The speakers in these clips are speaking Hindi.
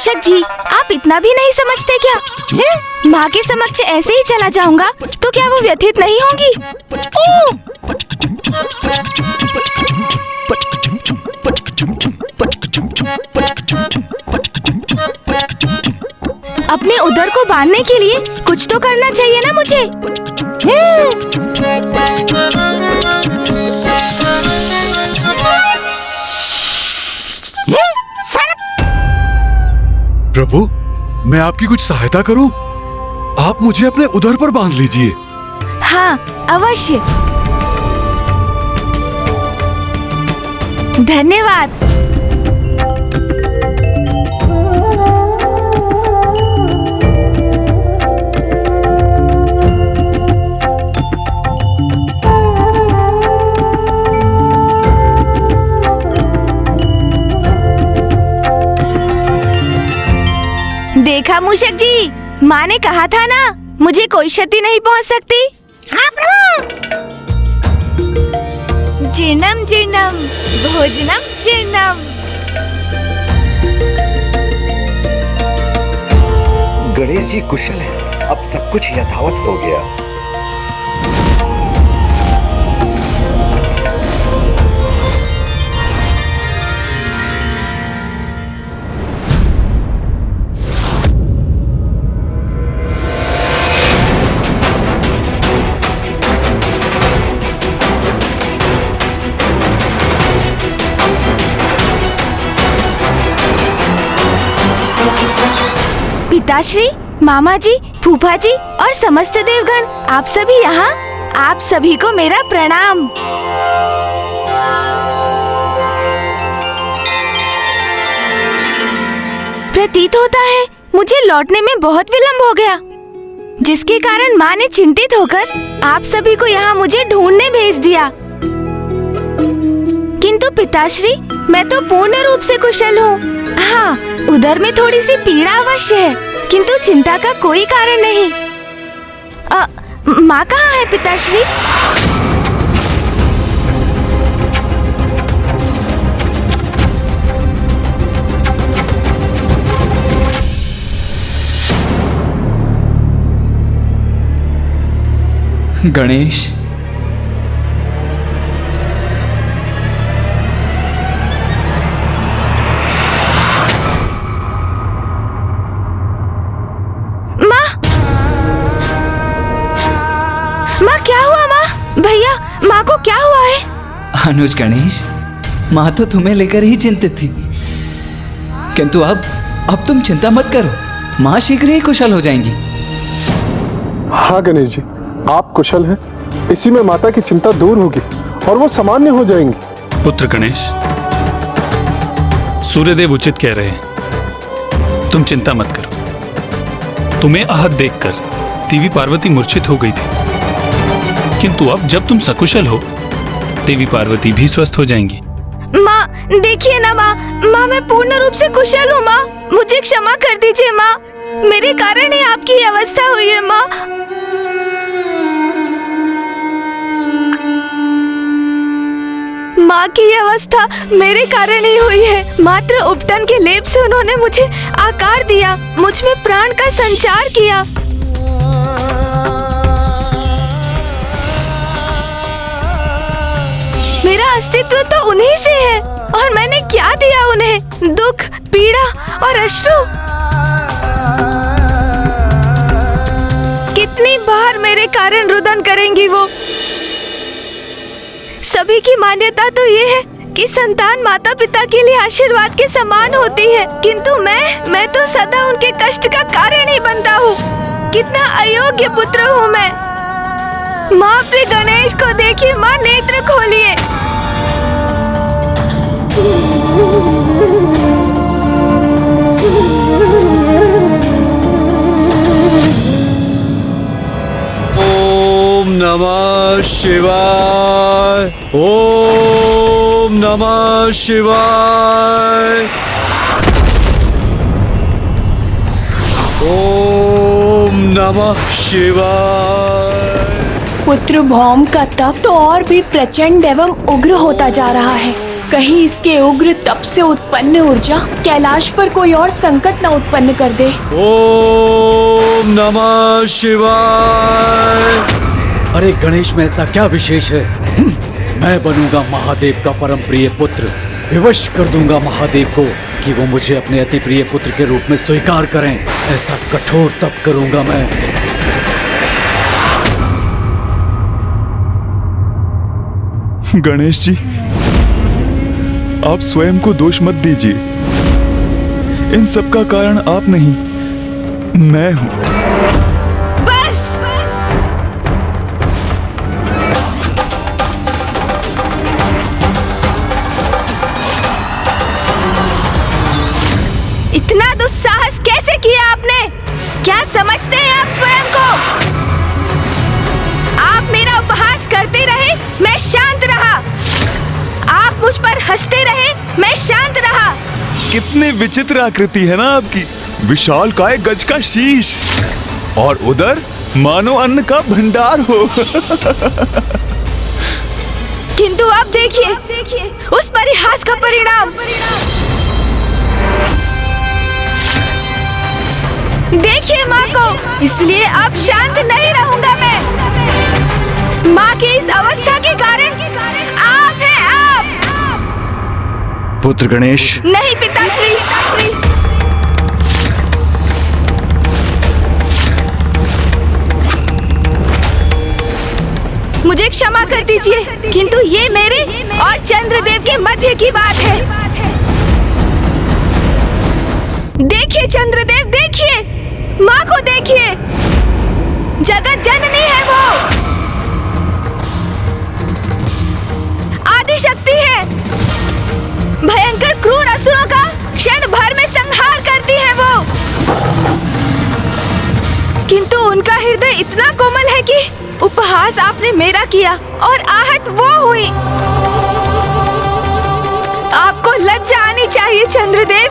मूषक जी, आप इतना भी नहीं समझते क्या? माँ के समक्ष ऐसे ही चला जाऊंगा तो क्या वो व्यथित नहीं होंगी? अपने उदर को बांधने के लिए कुछ तो करना चाहिए ना मुझे। प्रभु, मैं आपकी कुछ सहायता करूं? आप मुझे अपने उदर पर बांध लीजिए। हाँ, अवश्य। धन्यवाद। देखा मूषक जी, माँ ने कहा था ना, मुझे कोई क्षति नहीं पहुँच सकती। हाँ जीर्णम जीर्णम भोजनम जीर्णम। गणेश जी कुशल है, अब सब कुछ यथावत हो गया। पिताश्री, मामा जी, फूफा जी और समस्त देवगण, आप सभी यहाँ। आप सभी को मेरा प्रणाम। प्रतीत होता है मुझे लौटने में बहुत विलंब हो गया, जिसके कारण माँ ने चिंतित होकर आप सभी को यहाँ मुझे ढूंढने भेज दिया। किंतु पिताश्री, मैं तो पूर्ण रूप से कुशल हूँ। हाँ, उधर में थोड़ी सी पीड़ा अवश्य है, किंतु चिंता का कोई कारण नहीं। माँ कहाँ है पिताश्री? गणेश, क्या हुआ माँ? भैया, माँ को क्या हुआ है? अनुज गणेश, माँ तो तुम्हें लेकर ही चिंतित थी, किंतु अब तुम चिंता मत करो, माँ शीघ्र ही कुशल हो जाएंगी। हाँ गणेश जी, आप कुशल हैं, इसी में माता की चिंता दूर होगी और वो सामान्य हो जाएंगी। पुत्र गणेश, सूर्यदेव उचित कह रहे हैं, तुम चिंता मत करो। तुम्हें आहत देखकर देवी पार्वती मूर्छित हो गई थी, किंतु अब जब तुम सकुशल हो, देवी पार्वती भी स्वस्थ हो जाएंगी। माँ, देखिए ना माँ, मैं पूर्ण रूप से कुशल हूँ माँ, मुझे क्षमा कर दीजिए माँ, मेरे कारण ही आपकी ये अवस्था हुई है माँ। माँ की ये अवस्था मेरे कारण ही हुई है। मात्र उपटन के लेप से उन्होंने मुझे आकार दिया, मुझ में प्राण का संचार किया। मेरा अस्तित्व तो उन्हीं से है, और मैंने क्या दिया उन्हें? दुख, पीड़ा और अश्रु। कितनी बार मेरे कारण रुदन करेंगी वो। सभी की मान्यता तो ये है कि संतान माता पिता के लिए आशीर्वाद के समान होती है, किंतु मैं तो सदा उनके कष्ट का कारण ही बनता हूँ। कितना अयोग्य पुत्र हूँ मैं। माँ, अपने गणेश को देखिए माँ, नेत्र खोलिए। ओम नमः शिवाय, ओम नमः शिवाय, ओम नमः शिवाय। पुत्र भौम का तप तो और भी प्रचंड एवं उग्र होता जा रहा है। कहीं इसके उग्र तप से उत्पन्न ऊर्जा कैलाश पर कोई और संकट न उत्पन्न कर दे। ओम नमः शिवाय। अरे गणेश में ऐसा क्या विशेष है? मैं बनूंगा महादेव का परम प्रिय पुत्र। विवश कर दूंगा महादेव को कि वो मुझे अपने अति प्रिय पुत्र के रूप में स्वीकार करें। ऐसा कठोर तप करूंगा मैं। गणेश जी, आप स्वयं को दोष मत दीजिए। इन सब का कारण आप नहीं, मैं हूं। बस इतना दुस्साहस कैसे किया आपने? क्या समझते हैं आप स्वयं को? आप मेरा उपहास करते रहे, मैं शांत रहा। आप मुझ पर हंसते रहे, मैं शांत रहा। कितनी विचित्र आकृति है ना आपकी। विशाल काय गज का शीश और उधर मानो अन्न का भंडार हो। किंतु अब देखिए उस परिहास का परिणाम। देखिए माँ को, इसलिए अब शांत नहीं रहूंगा मैं। माँ की इस अवस्था के कारण आप हैं, आप। पुत्र गणेश। नहीं पिताश्री। मुझे क्षमा कर दीजिए, किंतु ये मेरे और चंद्रदेव के मध्य की बात है। देखिए चंद्रदेव, देखिए माँ को, देखिए जगत जननी है वो, आदि शक्ति है। भयंकर क्रूर असुरों का क्षण भर में संहार करती है वो। किंतु उनका हृदय इतना कोमल है कि उपहास आपने मेरा किया और आहत वो हुई। आपको लज्जा आनी चाहिए चंद्रदेव।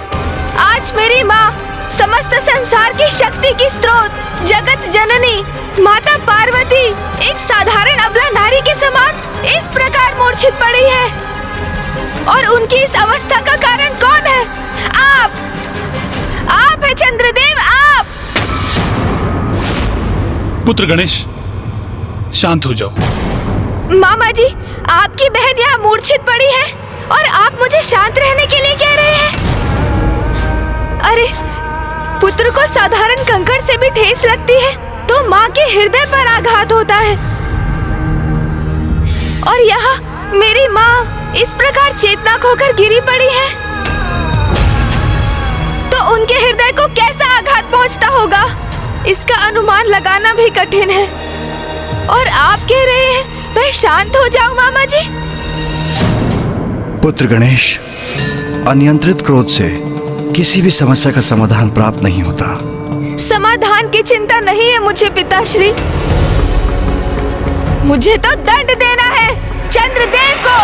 आज मेरी माँ, समस्त संसार की शक्ति की स्रोत, जगत जननी माता पार्वती, एक साधारण अबला नारी के समान इस प्रकार मूर्छित पड़ी है। और उनकी इस अवस्था का कारण कौन है? आप है चंद्रदेव, आप। पुत्र गणेश, शांत हो जाओ। मामा जी, आपकी बहन यहाँ मूर्छित पड़ी है और आप मुझे शांत रहने के लिए कह रहे हैं। अरे, पुत्र को साधारण कंकड़ से भी ठेस लगती है तो माँ के हृदय पर आघात होता है। और यहाँ मेरी माँ इस प्रकार चेतना खोकर गिरी पड़ी है तो उनके हृदय को कैसा आघात पहुँचता होगा, इसका अनुमान लगाना भी कठिन है। और आप कह रहे हैं मैं शांत हो जाऊं मामा जी? पुत्र गणेश, अनियंत्रित क्रोध से किसी भी समस्या का समाधान प्राप्त नहीं होता। समाधान की चिंता नहीं है मुझे पिताश्री। मुझे तो दंड देना है चंद्रदेव को।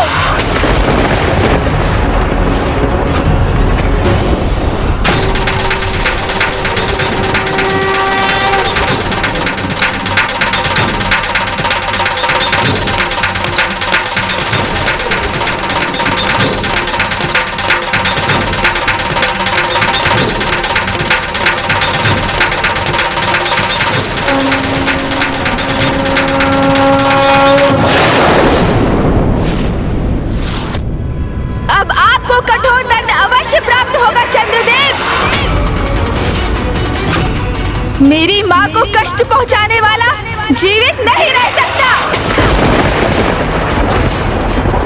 मेरी माँ को कष्ट पहुँचाने वाला जीवित नहीं रह सकता।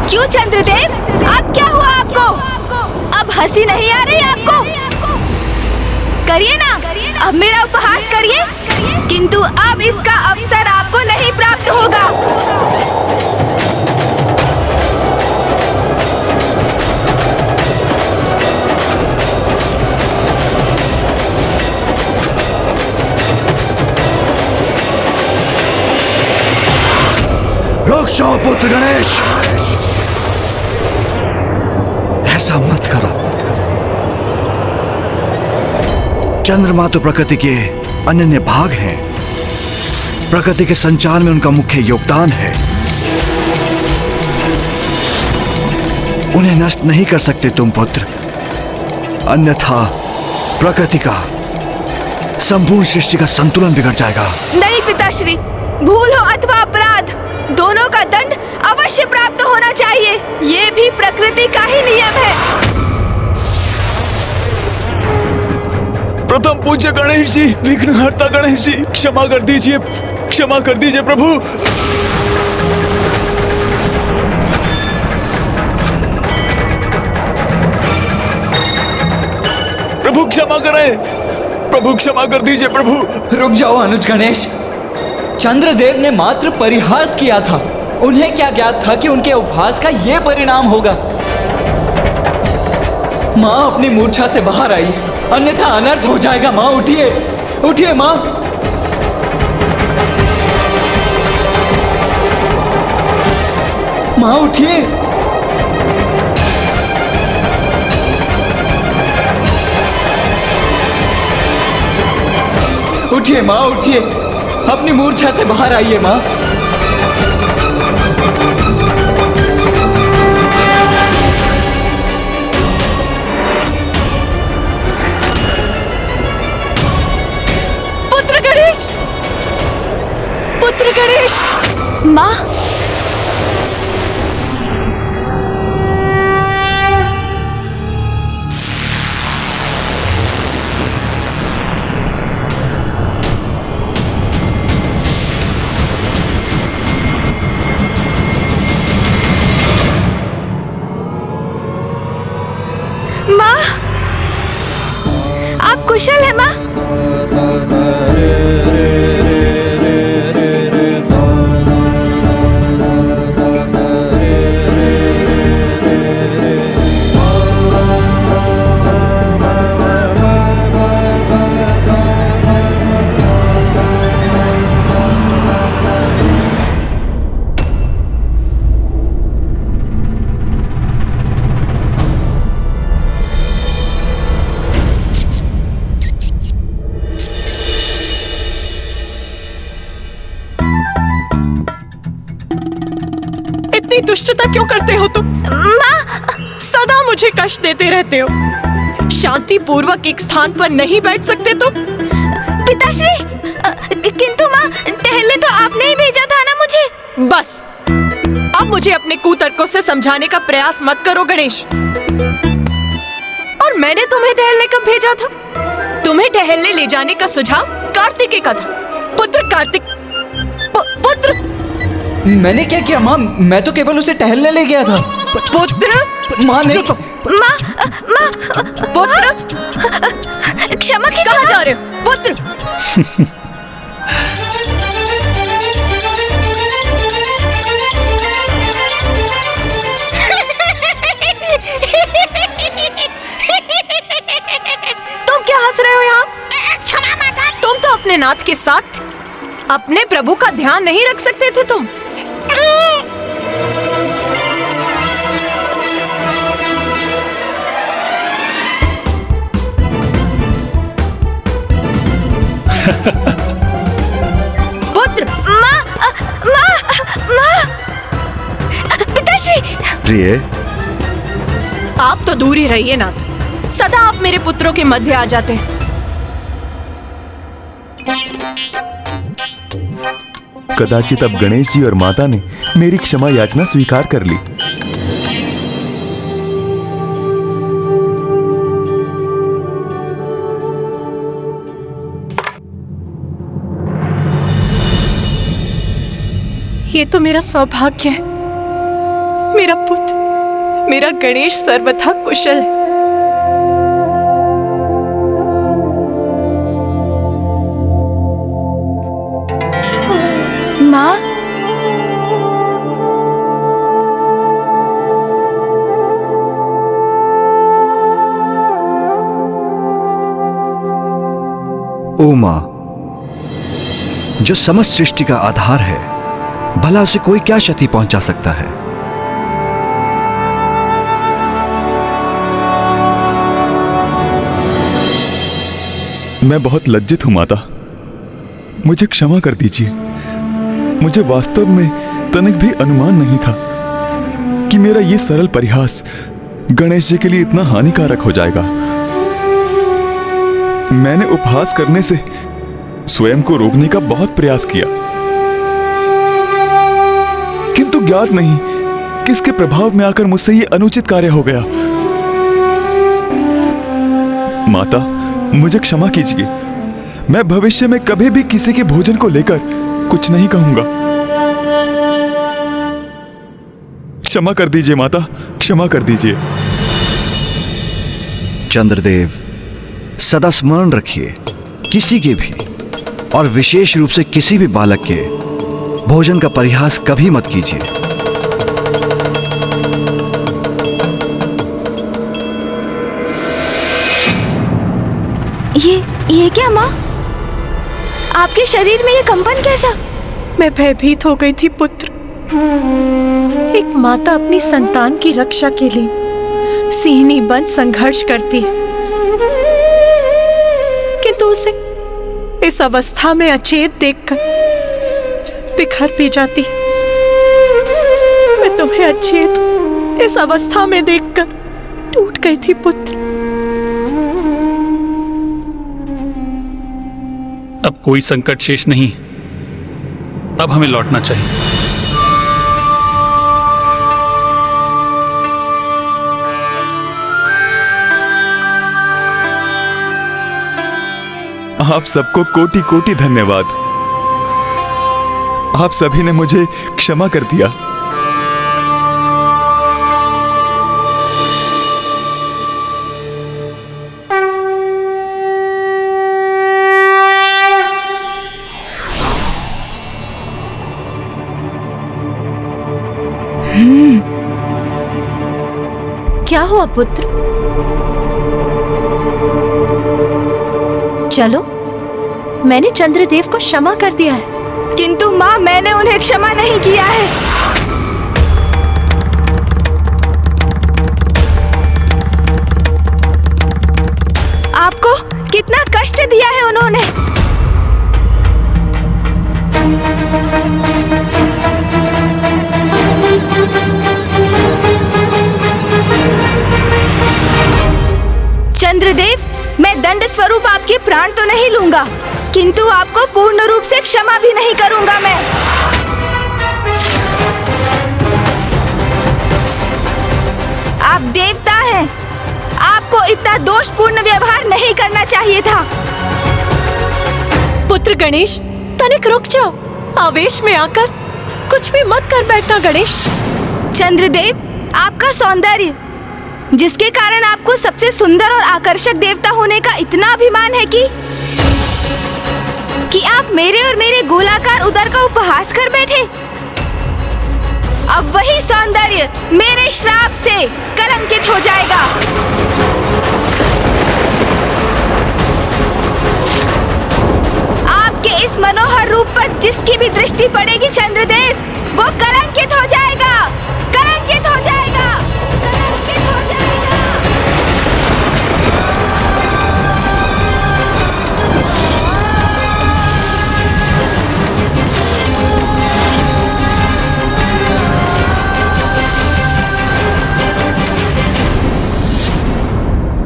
क्यों चंद्रदेव, अब क्या हुआ आपको? अब हंसी नहीं आ रही आपको? करिए ना, अब मेरा उपहास करिए, किंतु अब इसका अवसर आपको नहीं प्राप्त होगा। रुक जाओ पुत्र गणेश, ऐसा मत करो। चंद्रमा तो प्रकृति के अनन्य भाग हैं। प्रकृति के संचार में उनका मुख्य योगदान है। उन्हें नष्ट नहीं कर सकते तुम पुत्र, अन्यथा प्रकृति का, संपूर्ण सृष्टि का संतुलन बिगड़ जाएगा। नहीं पिताश्री, भूल हो अथवा अपराध, दोनों का दंड अवश्य प्राप्त होना चाहिए। ये भी प्रकृति का ही नियम है। प्रथम पूज्य गणेश जी, विघ्नहर्ता गणेश जी, क्षमा कर दीजिए, क्षमा कर दीजिए प्रभु। प्रभु क्षमा करें, प्रभु क्षमा कर दीजिए प्रभु। रुक जाओ अनुज गणेश। चंद्रदेव ने मात्र परिहास किया था। उन्हें क्या ज्ञात था कि उनके उपहास का ये परिणाम होगा। माँ अपनी मूर्छा से बाहर आई, अन्यथा अनर्थ हो जाएगा। माँ उठिए, उठिए माँ। माँ उठिए। उठिए माँ, उठिए, अपनी मूर्छा से बाहर आइए माँ। पुत्र गणेश, पुत्र गणेश। माँ, माँ, आप कुशल है माँ? इतनी दुष्टता क्यों करते हो तुम? माँ, सदा मुझे कष्ट देते रहते हो। शांति पूर्वक एक स्थान पर नहीं बैठ सकते तुम? पिताश्री, किंतु माँ, टहलने तो आपने ही भेजा था ना मुझे। बस, अब मुझे अपने कुतर्कों से समझाने का प्रयास मत करो गणेश। और मैंने तुम्हें टहलने कब भेजा था? तुम्हें टहलने ले जाने का सुझाव कार्तिकेय का था। पुत्र कार्तिक, पुत्र। मैंने क्या किया माँ? मैं तो केवल उसे टहलने ले गया था। पुत्र, माँ नहीं। माँ, माँ, पुत्र, क्षमा कीजिए। कहाँ जा रहे हो? पुत्र। तुम क्या हंस रहे हो यहाँ? क्षमा माता। तुम तो अपने नाथ के साथ अपने प्रभु का ध्यान नहीं रख सकते थे तुम? पुत्र। माँ, माँ, माँ, पिताश्री। प्रिय, आप तो दूर ही रहिए नाथ। सदा आप मेरे पुत्रों के मध्य आ जाते हैं। कदाचित अब गणेश जी और माता ने मेरी क्षमा याचना स्वीकार कर ली। ये तो मेरा सौभाग्य है। मेरा पुत्र, मेरा गणेश सर्वथा कुशल है। माँ, ओ माँ, जो समस्त सृष्टि का आधार है, भला उसे कोई क्या क्षति पहुंचा सकता है? मैं बहुत लज्जित हूं माता, मुझे क्षमा कर दीजिए। मुझे वास्तव में तनिक भी अनुमान नहीं था कि मेरा ये सरल परिहास गणेश जी के लिए इतना हानिकारक हो जाएगा। मैंने उपहास करने से स्वयं को रोकने का बहुत प्रयास किया, किंतु ज्ञात नहीं किसके प्रभाव में आकर मुझसे ये अनुचित कार्य हो गया। माता, मुझे क्षमा कीजिए। मैं भविष्य में कभी भी किसी के भोजन को लेकर कुछ नहीं कहूंगा। क्षमा कर दीजिए माता, क्षमा कर दीजिए। चंद्रदेव, सदा स्मरण रखिए, किसी के भी और विशेष रूप से किसी भी बालक के भोजन का परिहास कभी मत कीजिए। ये क्या माँ? आपके शरीर में ये कंपन कैसा? मैं भयभीत हो गई थी पुत्र। एक माता अपनी संतान की रक्षा के लिए सिंहनी बन संघर्ष करती है, किंतु उसे इस अवस्था में अचेत देखकर बिखर भी जाती है। मैं तुम्हें अचेत इस अवस्था में देखकर टूट गई थी पुत्र। अब कोई संकट शेष नहीं, अब हमें लौटना चाहिए। आप सबको कोटि कोटि धन्यवाद। आप सभी ने मुझे क्षमा कर दिया। क्या हुआ पुत्र? चलो, मैंने चंद्रदेव को क्षमा कर दिया है। किंतु माँ, मैंने उन्हें क्षमा नहीं किया है। आपको कितना कष्ट दिया है उन्होंने। चंद्रदेव, मैं दंड स्वरूप आपके प्राण तो नहीं लूंगा, किंतु आपको पूर्ण रूप से क्षमा भी नहीं करूंगा मैं। आप देवता हैं, आपको इतना दोषपूर्ण व्यवहार नहीं करना चाहिए था। पुत्र गणेश, तनिक रुक जाओ। आवेश में आकर कुछ भी मत कर बैठना गणेश। चंद्रदेव, आपका सौंदर्य, जिसके कारण आपको सबसे सुंदर और आकर्षक देवता होने का इतना अभिमान है कि आप मेरे और मेरे गोलाकार उदर का उपहास कर बैठे। अब वही सौंदर्य मेरे श्राप से कलंकित हो जाएगा। आपके इस मनोहर रूप पर जिसकी भी दृष्टि पड़ेगी चंद्रदेव, वो कलंकित हो जाएगा, कलंकित हो जाएगा, कलंकित हो जाएगा।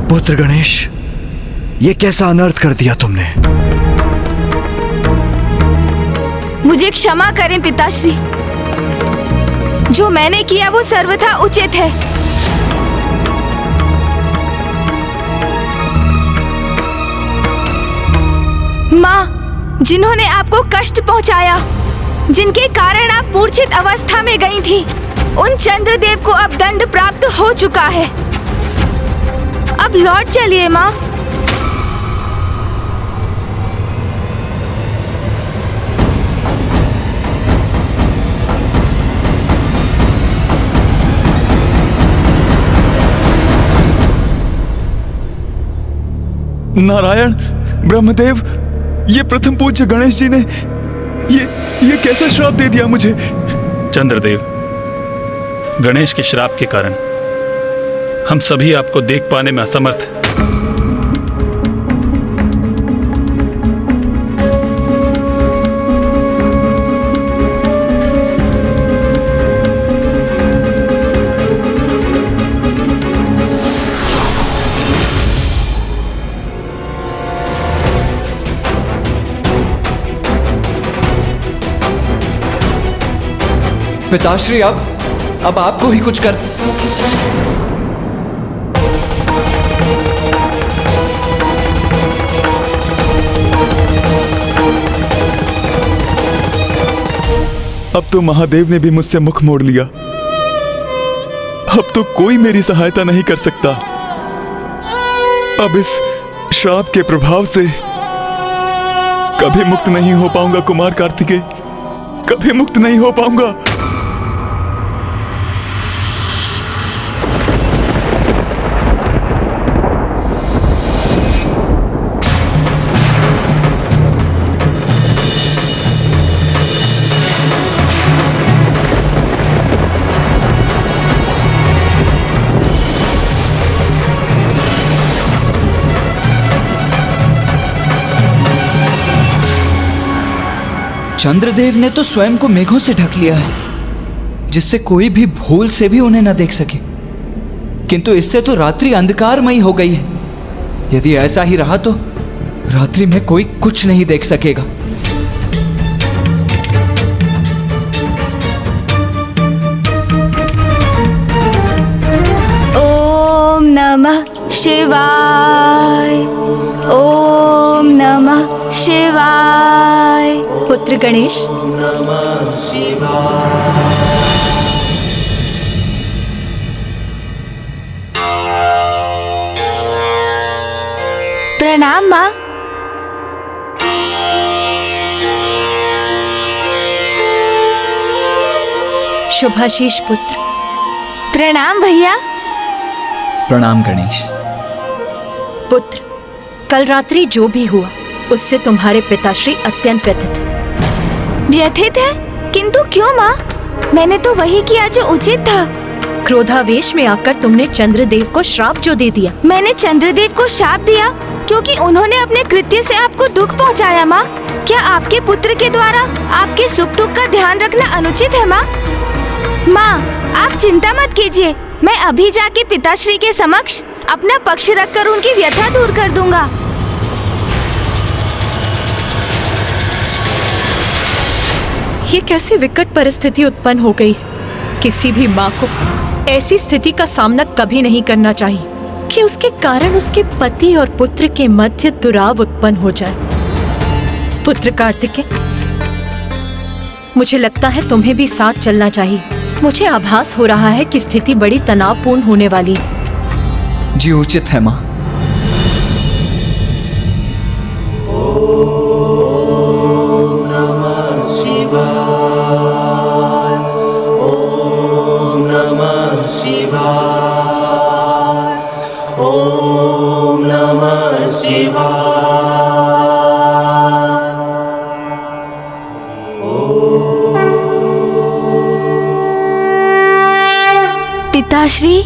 पुत्र गणेश, ये कैसा अनर्थ कर दिया तुमने? मुझे क्षमा करें पिताश्री। जो मैंने किया वो सर्वथा उचित है। माँ, जिन्होंने आपको कष्ट पहुंचाया, जिनके कारण आप मूर्छित अवस्था में गई थी, उन चंद्रदेव को अब दंड प्राप्त हो चुका है। अब लौट चलिए माँ। नारायण, ब्रह्मदेव, ये प्रथम पूज्य गणेश जी ने ये कैसा श्राप दे दिया मुझे? चंद्रदेव, गणेश के श्राप के कारण हम सभी आपको देख पाने में असमर्थ हैं। पिताश्री, अब आपको ही कुछ कर। अब तो महादेव ने भी मुझसे मुख मोड़ लिया। अब तो कोई मेरी सहायता नहीं कर सकता। अब इस श्राप के प्रभाव से कभी मुक्त नहीं हो पाऊंगा कुमार कार्तिकेय, कभी मुक्त नहीं हो पाऊंगा। चंद्रदेव ने तो स्वयं को मेघों से ढक लिया है, जिससे कोई भी भूल से भी उन्हें न देख सके। किंतु इससे तो रात्रि अंधकारमयी हो गई है। यदि ऐसा ही रहा तो रात्रि में कोई कुछ नहीं देख सकेगा। ओम नमः शिवाय, ओम नमः शिवाय। पुत्र गणेश, प्रणाम माँ। शुभाशीष पुत्र। प्रणाम भैया। प्रणाम गणेश। पुत्र, कल रात्रि जो भी हुआ उससे तुम्हारे पिताश्री अत्यंत व्यथित हैं। व्यथित है? किंतु क्यों माँ? मैंने तो वही किया जो उचित था। क्रोधावेश में आकर तुमने चंद्रदेव को श्राप जो दे दिया। मैंने चंद्रदेव को श्राप दिया क्योंकि उन्होंने अपने कृत्य से आपको दुख पहुंचाया माँ। क्या आपके पुत्र के द्वारा आपके सुख दुख का ध्यान रखना अनुचित है माँ? माँ, आप चिंता मत कीजिए, मैं अभी जाके पिताश्री के समक्ष अपना पक्ष रखकर उनकी व्यथा दूर कर दूंगा। ये कैसी विकट परिस्थिति उत्पन्न हो गई है। किसी भी माँ को ऐसी स्थिति का सामना कभी नहीं करना चाहिए कि उसके कारण उसके पति और पुत्र के मध्य दुराव उत्पन्न हो जाए। पुत्र कार्तिकेय, मुझे लगता है तुम्हें भी साथ चलना चाहिए। मुझे आभास हो रहा है कि स्थिति बड़ी तनावपूर्ण होने वाली है। जी उचित है माँ। पिताश्री,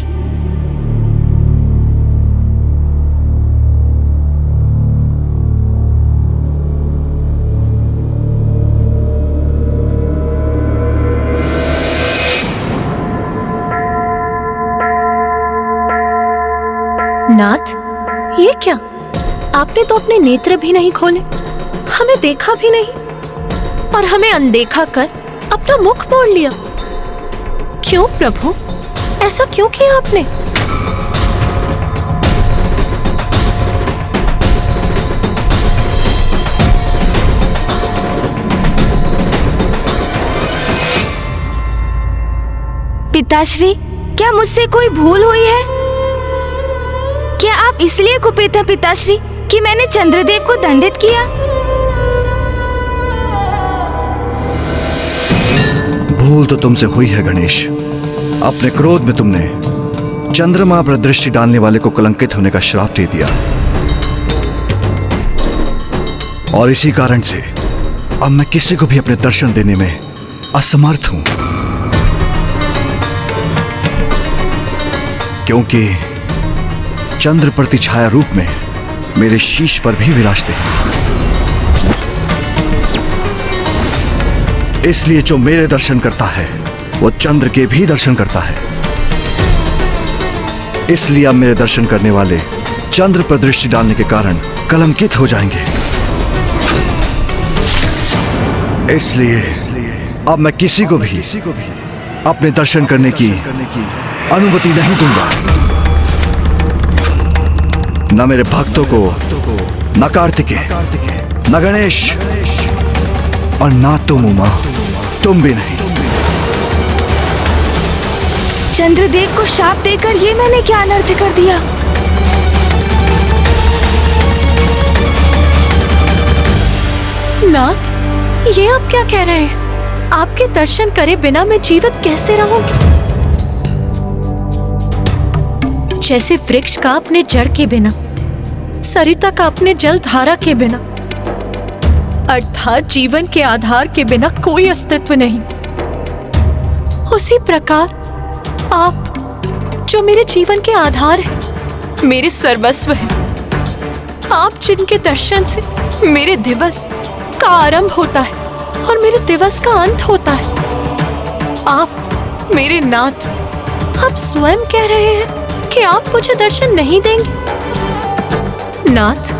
नाथ, ये क्या? आपने तो अपने नेत्र भी नहीं खोले, हमें देखा भी नहीं और हमें अनदेखा कर अपना मुख मोड़ लिया। क्यों प्रभु, ऐसा क्यों किया आपने? पिताश्री, क्या मुझसे कोई भूल हुई है? क्या आप इसलिए कुपित हैं पिताश्री कि मैंने चंद्रदेव को दंडित किया? भूल तो तुमसे हुई है गणेश। अपने क्रोध में तुमने चंद्रमा पर दृष्टि डालने वाले को कलंकित होने का श्राप दे दिया और इसी कारण से अब मैं किसी को भी अपने दर्शन देने में असमर्थ हूं, क्योंकि चंद्र प्रतिछाया रूप में मेरे शीश पर भी विराजते हैं। इसलिए जो मेरे दर्शन करता है वो चंद्र के भी दर्शन करता है। इसलिए अब मेरे दर्शन करने वाले चंद्र पर दृष्टि डालने के कारण कलंकित हो जाएंगे। इसलिए अब मैं किसी को भी अपने दर्शन करने की अनुमति नहीं दूंगा। न मेरे भक्तों को, न कार्तिकेय, न गणेश, और ना तुम उमा, तुम भी नहीं। चंद्रदेव को शाप देकर ये मैंने क्या अनर्थ कर दिया? नाथ, ये आप क्या कह रहे हैं? आपके दर्शन करे बिना मैं जीवित कैसे रहूंगी? जैसे वृक्ष का अपने जड़ के बिना, सरिता का अपने जल धारा के बिना, अर्थात जीवन के आधार के बिना कोई अस्तित्व नहीं, उसी प्रकार आप जो मेरे जीवन के आधार हैं, मेरे सर्वस्व हैं, आप जिनके दर्शन से मेरे दिवस का आरंभ होता है और मेरे दिवस का अंत होता है, आप मेरे नाथ, आप स्वयं कह रहे हैं कि आप मुझे दर्शन नहीं देंगे। नाथ,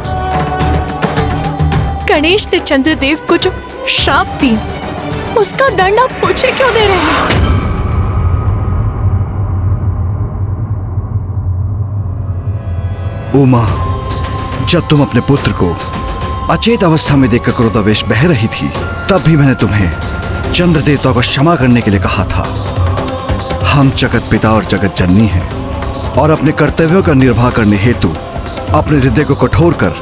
गणेश ने चंद्रदेव को जो श्राप दिया, उसका दंड आप मुझे क्यों दे रहे हैं? उमा, जब तुम अपने पुत्र को अचेत अवस्था में देखकर क्रोधावेश बह रही थी, तब भी मैंने तुम्हें चंद्र देवता को क्षमा करने के लिए कहा था। हम जगत पिता और जगत जननी हैं और अपने कर्तव्यों का निर्वाह करने हेतु अपने हृदय को कठोर कर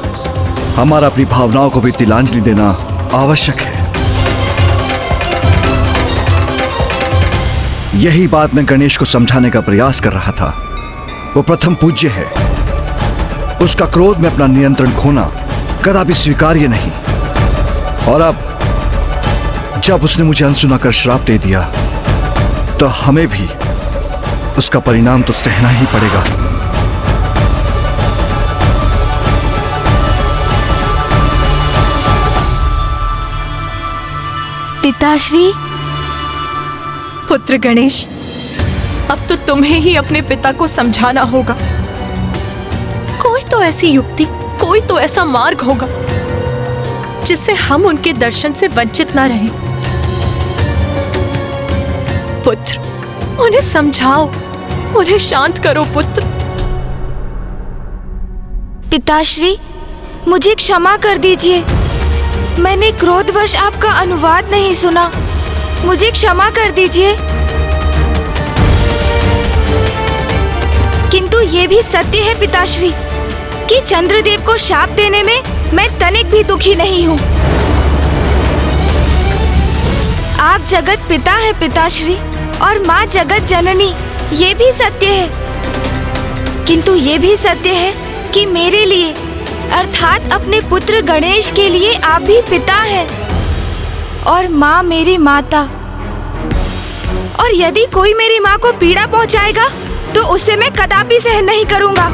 हमारा अपनी भावनाओं को भी तिलांजलि देना आवश्यक है। यही बात मैं गणेश को समझाने का प्रयास कर रहा था। वो प्रथम पूज्य है, उसका क्रोध में अपना नियंत्रण खोना कदापि स्वीकार्य नहीं। और अब जब उसने मुझे अनसुना कर श्राप दे दिया, तो हमें भी उसका परिणाम तो सहना ही पड़ेगा। पिताश्री। पुत्र गणेश, अब तो तुम्हें ही अपने पिता को समझाना होगा। कोई तो ऐसी युक्ति, कोई तो ऐसा मार्ग होगा जिससे हम उनके दर्शन से वंचित ना रहें। पुत्र, उन्हें समझाओ, उन्हें शांत करो पुत्र। पिताश्री, मुझे क्षमा कर दीजिए। मैंने क्रोधवश आपका अनुवाद नहीं सुना। मुझे क्षमा कर दीजिए। किंतु ये भी सत्य है पिताश्री कि चंद्रदेव को शाप देने में मैं तनिक भी दुखी नहीं हूँ। आप जगत पिता है पिताश्री और माँ जगत जननी, ये भी सत्य है। किंतु ये भी सत्य है कि मेरे लिए अर्थात अपने पुत्र गणेश के लिए आप भी पिता हैं और माँ मेरी माता। और यदि कोई मेरी माँ को पीड़ा पहुँचाएगा तो उसे मैं कदापि सहन नहीं करूँगा।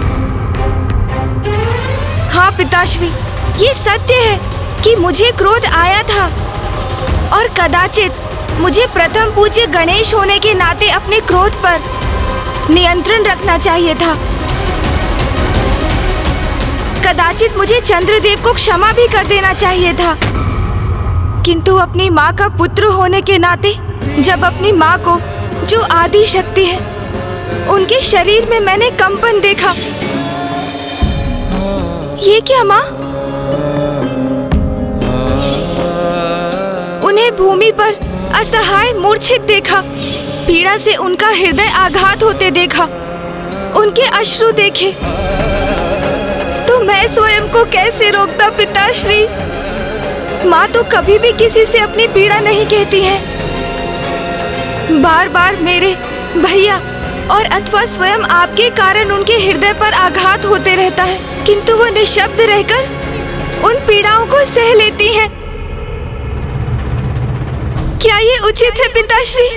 हाँ पिताश्री, ये सत्य है कि मुझे क्रोध आया था और कदाचित मुझे प्रथम पूज्य गणेश होने के नाते अपने क्रोध पर नियंत्रण रखना चाहिए था। कदाचित मुझे चंद्रदेव को क्षमा भी कर देना चाहिए था। किंतु अपनी माँ का पुत्र होने के नाते जब अपनी माँ को, जो आदि शक्ति है, उनके शरीर में मैंने कंपन देखा। ये क्या माँ? उन्हें भूमि पर असहाय मूर्छित देखा, पीड़ा से उनका हृदय आघात होते देखा, उनके अश्रु देखे, तो मैं स्वयं को कैसे रोकता पिताश्री? माँ तो कभी भी किसी से अपनी पीड़ा नहीं कहती है। बार बार मेरे भैया और अथवा स्वयं आपके कारण उनके हृदय पर आघात होते रहता है, किंतु वो निशब्द रहकर उन पीड़ाओं को सह लेती हैं। क्या ये उचित है पिताश्री?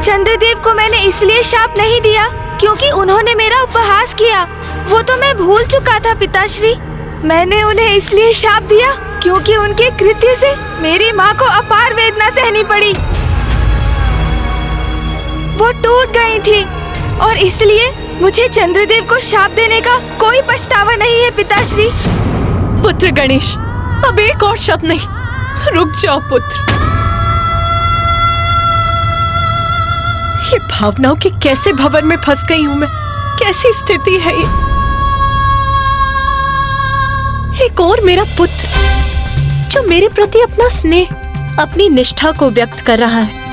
चंद्रदेव को मैंने इसलिए शाप नहीं दिया क्योंकि उन्होंने मेरा उपहास किया, वो तो मैं भूल चुका था पिताश्री। मैंने उन्हें इसलिए शाप दिया क्योंकि उनके कृत्य से मेरी माँ को अपार वेदना सहनी पड़ी। वो टूट गई थी और इसलिए मुझे चंद्रदेव को शाप देने का कोई पछतावा नहीं है पिताश्री। पुत्र गणेश, अब एक और शब्द नहीं, रुक जाओ पुत्र। ये भावनाओं के कैसे भंवर में फंस गई हूं मैं? कैसी स्थिति है ये? एक और मेरा पुत्र जो मेरे प्रति अपना स्नेह, अपनी निष्ठा को व्यक्त कर रहा है,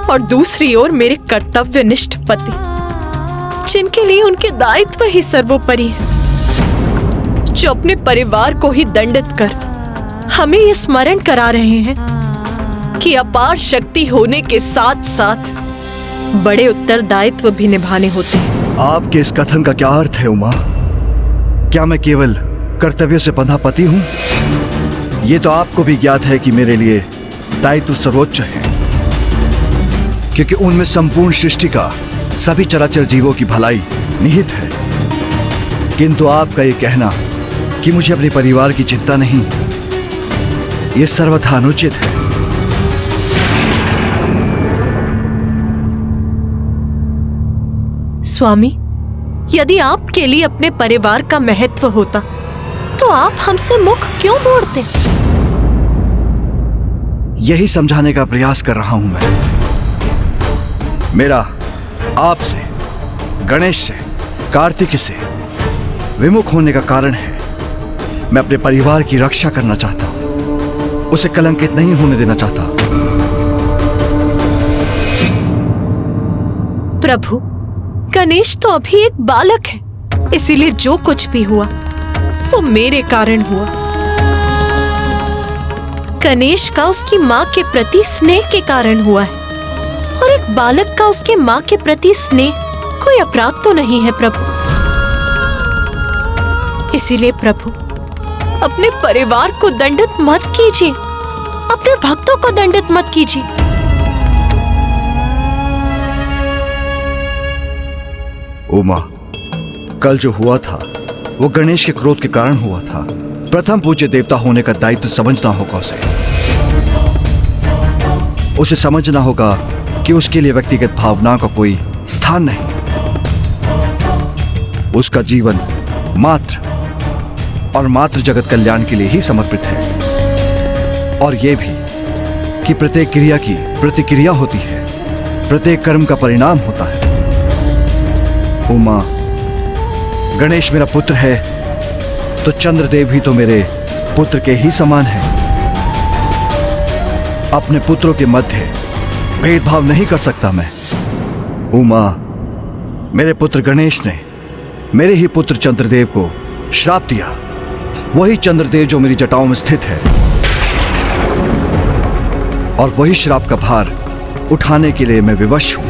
और दूसरी ओर मेरे कर्तव्यनिष्ठ पति जिनके लिए उनके दायित्व ही सर्वोपरि है, जो अपने परिवार को ही दंडित कर हमें ये स्मरण करा रहे हैं कि अपार शक्ति होने के साथ साथ बड़े उत्तरदायित्व भी निभाने होते हैं। आपके इस कथन का क्या अर्थ है उमा? क्या मैं केवल कर्तव्य से बंधा पति हूं? ये तो आपको भी ज्ञात है कि मेरे लिए दायित्व सर्वोच्च है, क्योंकि उनमें संपूर्ण सृष्टि का, सभी चराचर जीवों की भलाई निहित है। किंतु आपका ये कहना कि मुझे अपने परिवार की चिंता नहीं, ये सर्वथा अनुचित है। स्वामी, यदि आपके लिए अपने परिवार का महत्व होता तो आप हमसे मुख क्यों मोड़ते? यही समझाने का प्रयास कर रहा हूं मैं। मेरा आपसे, गणेश से, कार्तिक से विमुख होने का कारण है मैं अपने परिवार की रक्षा करना चाहता हूं, उसे कलंकित नहीं होने देना चाहता। प्रभु, गणेश तो अभी एक बालक है, इसीलिए जो कुछ भी हुआ वो मेरे कारण हुआ। गणेश का उसकी माँ के प्रति स्नेह के कारण हुआ है, और एक बालक का उसके माँ के प्रति स्नेह कोई अपराध तो नहीं है प्रभु। इसीलिए प्रभु, अपने परिवार को दंडित मत कीजिए, अपने भक्तों को दंडित मत कीजिए। उमा, कल जो हुआ था वो गणेश के क्रोध के कारण हुआ था। प्रथम पूज्य देवता होने का दायित्व समझना होगा उसे समझना होगा कि उसके लिए व्यक्तिगत भावनाओं का कोई स्थान नहीं। उसका जीवन मात्र और मात्र जगत कल्याण के लिए ही समर्पित है, और यह भी कि प्रत्येक क्रिया की प्रतिक्रिया होती है, प्रत्येक कर्म का परिणाम होता है। उमा, गणेश मेरा पुत्र है तो चंद्रदेव भी तो मेरे पुत्र के ही समान है। अपने पुत्रों के मध्य भेदभाव नहीं कर सकता मैं। उमा, मेरे पुत्र गणेश ने मेरे ही पुत्र चंद्रदेव को श्राप दिया, वही चंद्रदेव जो मेरी जटाओं में स्थित है, और वही श्राप का भार उठाने के लिए मैं विवश हूं।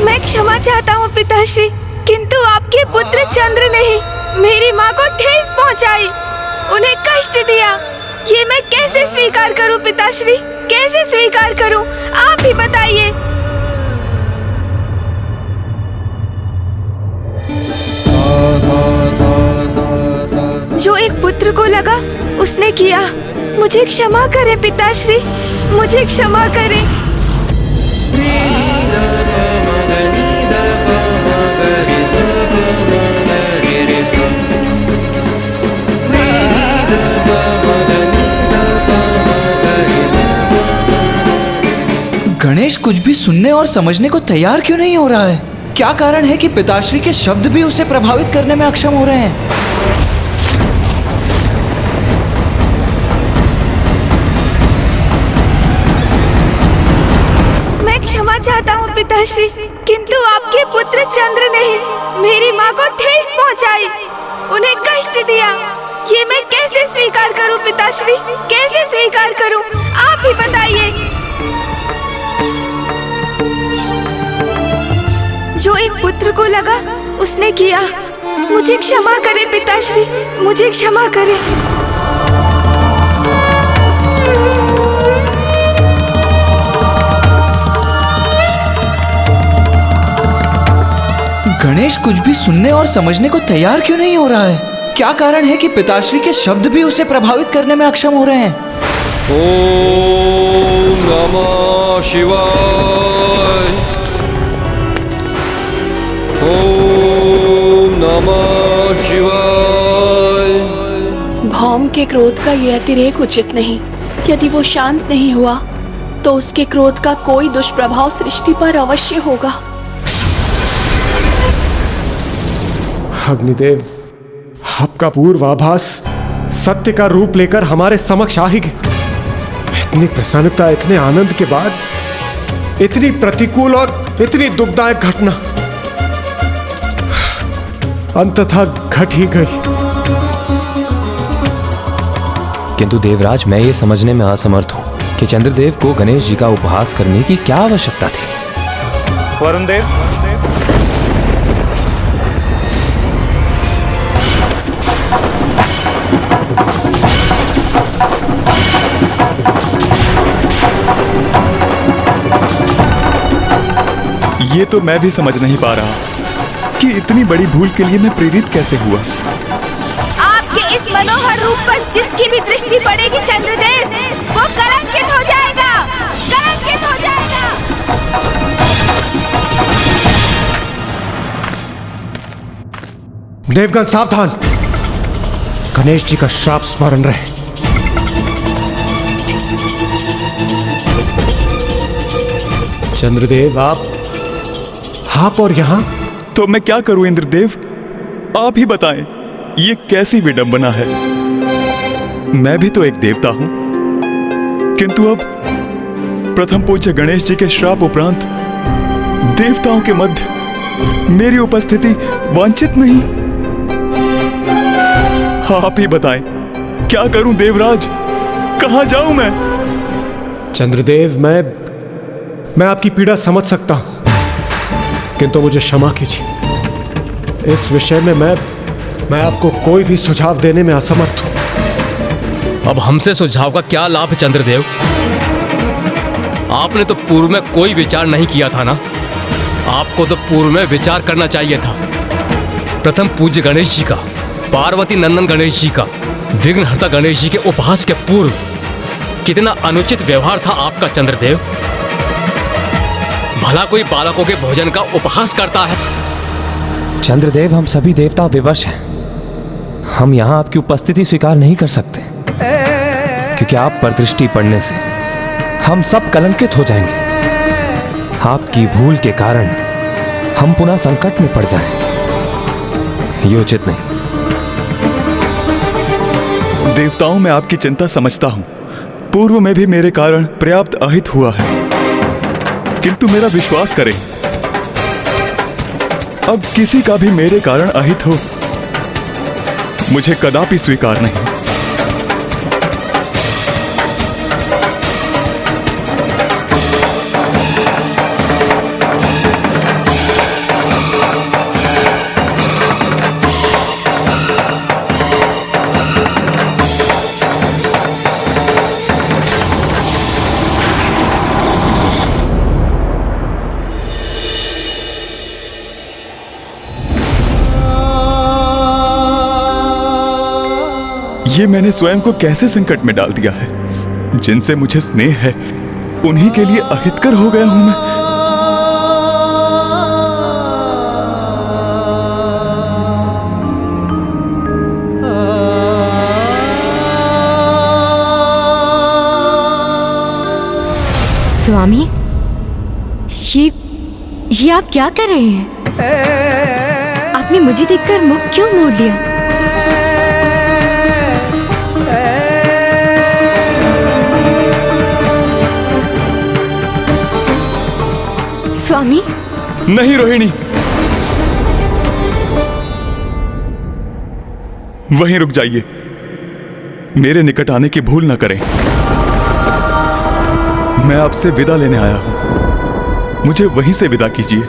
मैं क्षमा चाहता हूँ पिताश्री, किंतु आपके पुत्र चंद्र ने ही मेरी माँ को ठेस पहुँचाई, उन्हें कष्ट दिया। ये मैं कैसे स्वीकार करूँ पिताश्री, कैसे स्वीकार करूँ? आप ही बताइए। जो एक पुत्र को लगा उसने किया। मुझे क्षमा करें पिताश्री, मुझे क्षमा करें। गणेश कुछ भी सुनने और समझने को तैयार क्यों नहीं हो रहा है? क्या कारण है कि पिताश्री के शब्द भी उसे प्रभावित करने में अक्षम हो रहे हैं? मैं क्षमा चाहता हूँ पिताश्री, किंतु आपके पुत्र चंद्र ने ही मेरी माँ को ठेस पहुँचाई, उन्हें कष्ट दिया। ये मैं कैसे स्वीकार करूँ पिताश्री, कैसे स्वीकार करूँ? आप ही बताइए। जो एक पुत्र को लगा उसने किया। मुझे क्षमा करें पिताश्री, मुझे क्षमा करें। गणेश कुछ भी सुनने और समझने को तैयार क्यों नहीं हो रहा है? क्या कारण है कि पिताश्री के शब्द भी उसे प्रभावित करने में अक्षम हो रहे हैं? ओम नमः शिवाय। ओम नमः शिवाय। भौम के क्रोध का यह अतिरेक उचित नहीं। यदि वो शांत नहीं हुआ तो उसके क्रोध का कोई दुष्प्रभाव सृष्टि पर अवश्य होगा। अग्निदेव, आपका पूर्वाभास सत्य का रूप लेकर हमारे समक्ष आ ही गया। इतनी प्रसन्नता, इतने आनंद के बाद इतनी प्रतिकूल और इतनी दुखदायक घटना अंततः घट ही गई। किंतु देवराज, मैं ये समझने में असमर्थ हूं कि चंद्रदेव को गणेश जी का उपहास करने की क्या आवश्यकता थी। वरुण देव, ये तो मैं भी समझ नहीं पा रहा कि इतनी बड़ी भूल के लिए मैं प्रेरित कैसे हुआ। आपके इस मनोहर रूप पर जिसकी भी दृष्टि पड़ेगी चंद्रदेव, वो कलंकित हो जाएगा, कलंकित हो जाएगा। देवगण सावधान, गणेश जी का श्राप स्मरण रहे। चंद्रदेव, आप और यहां? तो मैं क्या करूं इंद्रदेव, आप ही बताएं, ये कैसी विडंबना है। मैं भी तो एक देवता हूं, किंतु अब प्रथम पूज्य गणेश जी के श्राप उपरांत देवताओं के मध्य मेरी उपस्थिति वांछित नहीं। आप ही बताएं, क्या करूं देवराज, कहां जाऊं मैं? चंद्रदेव, मैं आपकी पीड़ा समझ सकता हूं, किंतु मुझे क्षमा कीजिए। इस विषय में मैं आपको कोई भी सुझाव देने में असमर्थ हूं। अब हमसे सुझाव का क्या लाभ है चंद्रदेव? आपने तो पूर्व में कोई विचार नहीं किया था ना। आपको तो पूर्व में विचार करना चाहिए था। प्रथम पूज्य गणेश जी का, पार्वती नंदन गणेश जी का, विघ्नहर्ता गणेश जी के उपहास के पूर्व कितना अनुचित व्यवहार था आपका चंद्रदेव। भला कोई बालकों के भोजन का उपहास करता है? चंद्रदेव, हम सभी देवता विवश हैं। हम यहाँ आपकी उपस्थिति स्वीकार नहीं कर सकते, क्योंकि आप पर दृष्टि पड़ने से हम सब कलंकित हो जाएंगे। आपकी भूल के कारण हम पुनः संकट में पड़ जाएं, ये उचित नहीं। देवताओं में आपकी चिंता समझता हूं। पूर्व में भी मेरे कारण पर्याप्त अहित हुआ है, किंतु मेरा विश्वास करें, अब किसी का भी मेरे कारण अहित हो, मुझे कदापि स्वीकार नहीं। ये मैंने स्वयं को कैसे संकट में डाल दिया है। जिनसे मुझे स्नेह है उन्हीं के लिए अहितकर हो गया हूं मैं। स्वामी, ये आप क्या कर रहे हैं? आपने मुझे देखकर मुख क्यों मोड़ लिया? स्वामी? नहीं रोहिणी, वहीं रुक जाइए। मेरे निकट आने की भूल न करें। मैं आपसे विदा लेने आया हूं, मुझे वहीं से विदा कीजिए।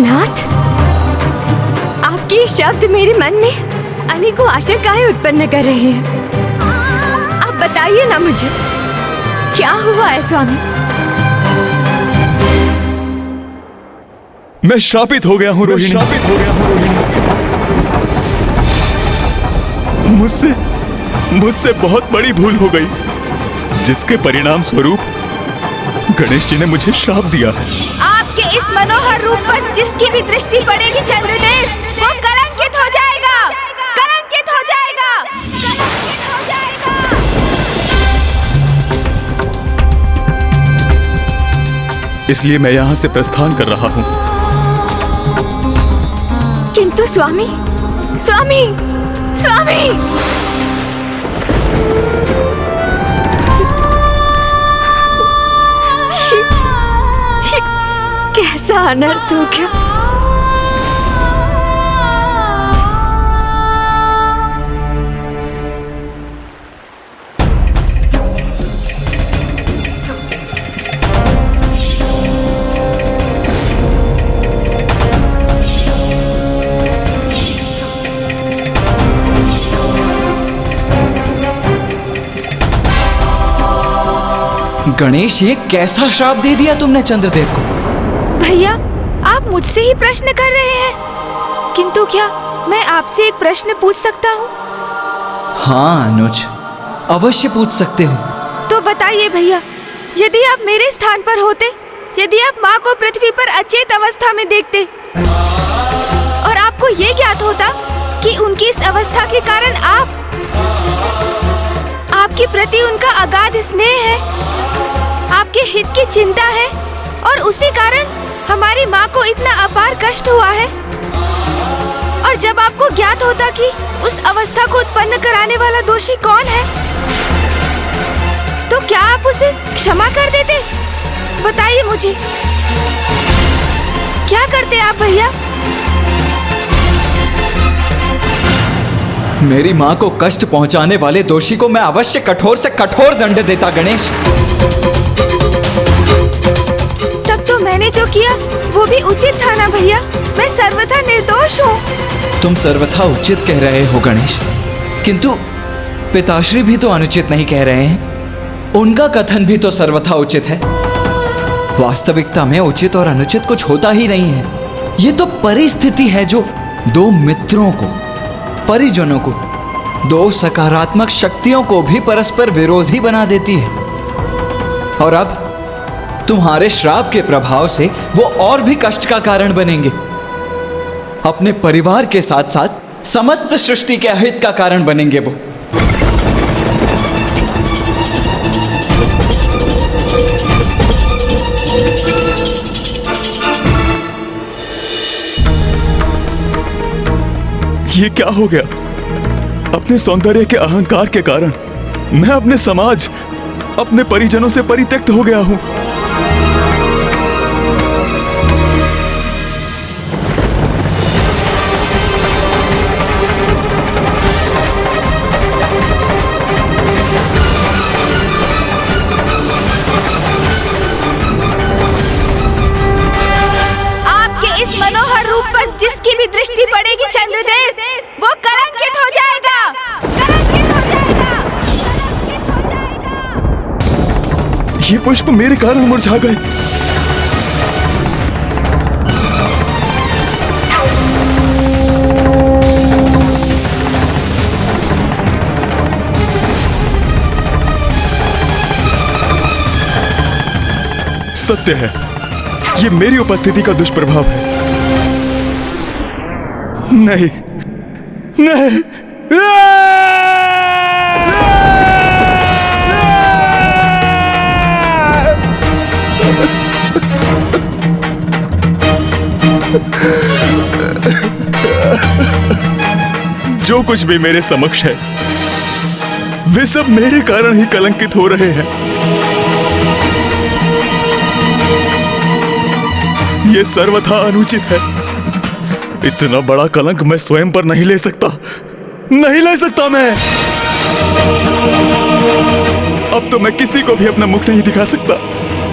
नाथ, आपके ये शब्द मेरे मन में अनेकों आशंकाएं उत्पन्न कर रहे हैं। आप बताइए ना मुझे, क्या हुआ है स्वामी? मैं श्रापित हो गया हूं रोहिणी। मुझसे बहुत बड़ी भूल हो गई, जिसके परिणाम स्वरूप गणेश जी ने मुझे श्राप दिया है। आपके इस मनोहर रूप पर जिसकी भी दृष्टि पड़ेगी चंद्रदेव, वो कलंकित हो जाएगा, कलंकित हो जाएगा। इसलिए मैं यहाँ से प्रस्थान कर रहा हूँ। किंतु स्वामी, स्वामी, स्वामी! कैसा अनर्थ हो गया। गणेश, ये कैसा श्राप दे दिया तुमने चंद्रदेव को? भैया, आप मुझसे ही प्रश्न कर रहे हैं, किंतु क्या मैं आपसे एक प्रश्न पूछ सकता हूँ? हाँ अनुज, अवश्य पूछ सकते हो। तो बताइए भैया, यदि आप मेरे स्थान पर होते, यदि आप माँ को पृथ्वी पर अचेत अवस्था में देखते और आपको ये ज्ञात होता कि उनकी इस अवस्था के कारण आपके प्रति उनका अगाध स्नेह है, आपके हित की चिंता है और उसी कारण हमारी माँ को इतना अपार कष्ट हुआ है, और जब आपको ज्ञात होता कि उस अवस्था को उत्पन्न कराने वाला दोषी कौन है, तो क्या आप उसे क्षमा कर देते? बताइए मुझे, क्या करते आप भैया? मेरी माँ को कष्ट पहुंचाने वाले दोषी को मैं अवश्य कठोर से कठोर दंड देता गणेश। तब तो मैंने जो किया वो भी उचित था ना भैया? मैं सर्वथा निर्दोष हूँ। तुम सर्वथा उचित कह रहे हो गणेश, किंतु पिताश्री भी तो अनुचित नहीं कह रहे हैं। उनका कथन भी तो सर्वथा उचित है। वास्तविकता में उचित और अनुचित कुछ होता ही नहीं है। ये तो परिस्थिति है जो दो मित्रों को, परिजनों को, दो सकारात्मक शक्तियों को भी परस्पर विरोधी बना देती है। और अब तुम्हारे श्राप के प्रभाव से वो और भी कष्ट का कारण बनेंगे। अपने परिवार के साथ साथ समस्त सृष्टि के अहित का कारण बनेंगे वो। ये क्या हो गया? अपने सौंदर्य के अहंकार के कारण मैं अपने समाज, अपने परिजनों से परित्यक्त हो गया हूं। आपके इस मनोहर रूप पर जिसकी भी दृष्टि पड़ेगी चंद्रदेव, वो कलंकित हो जाएगा, कलंकित हो जाएगा, कलंकित हो जाएगा। ये पुष्प मेरे कारण मुरझा गए। सत्य है, ये मेरी उपस्थिति का दुष्प्रभाव है। नहीं, नहीं, जो कुछ भी मेरे समक्ष है वे सब मेरे कारण ही कलंकित हो रहे हैं। ये सर्वथा अनुचित है। इतना बड़ा कलंक मैं स्वयं पर नहीं ले सकता, नहीं ले सकता मैं। अब तो मैं किसी को भी अपना मुख नहीं दिखा सकता।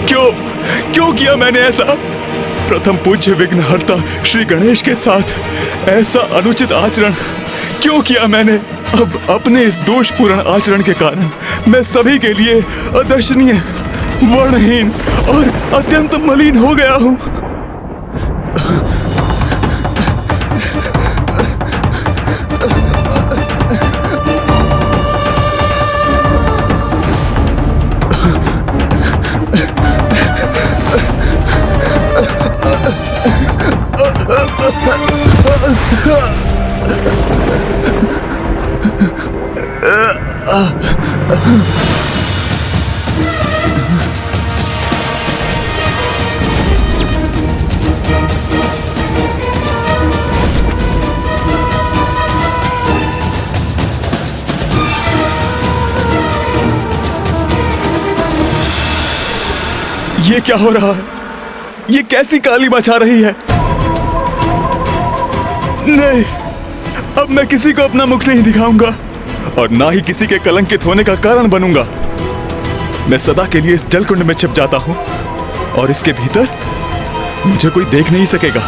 क्यों किया मैंने ऐसा? प्रथम पूज्य विघ्नहर्ता श्री गणेश के साथ ऐसा अनुचित आचरण क्यों किया मैंने? अब अपने इस दोषपूर्ण आचरण के कारण मैं सभी के लिए अदर्शनीय, वर्णहीन और अत्यंत मलिन हो गया हूं। ये क्या हो रहा है? ये कैसी काली मचा रही है? नहीं, अब मैं किसी को अपना मुख नहीं दिखाऊंगा और ना ही किसी के कलंकित होने का कारण बनूंगा। मैं सदा के लिए इस जलकुंड में छिप जाता हूं और इसके भीतर मुझे कोई देख नहीं सकेगा।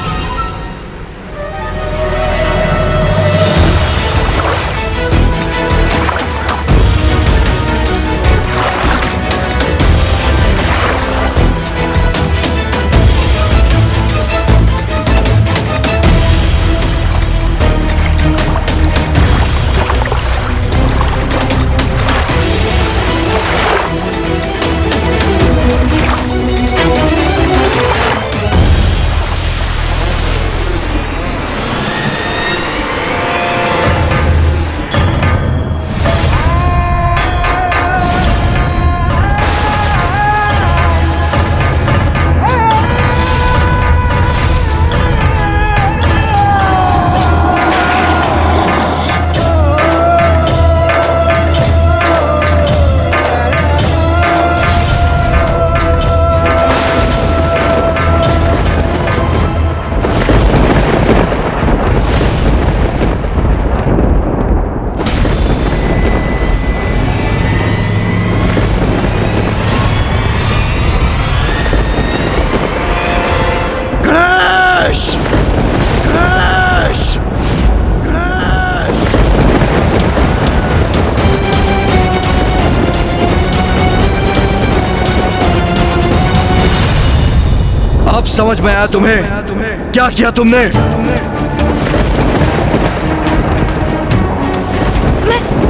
अब समझ में आया तुम्हें? क्या किया तुमने?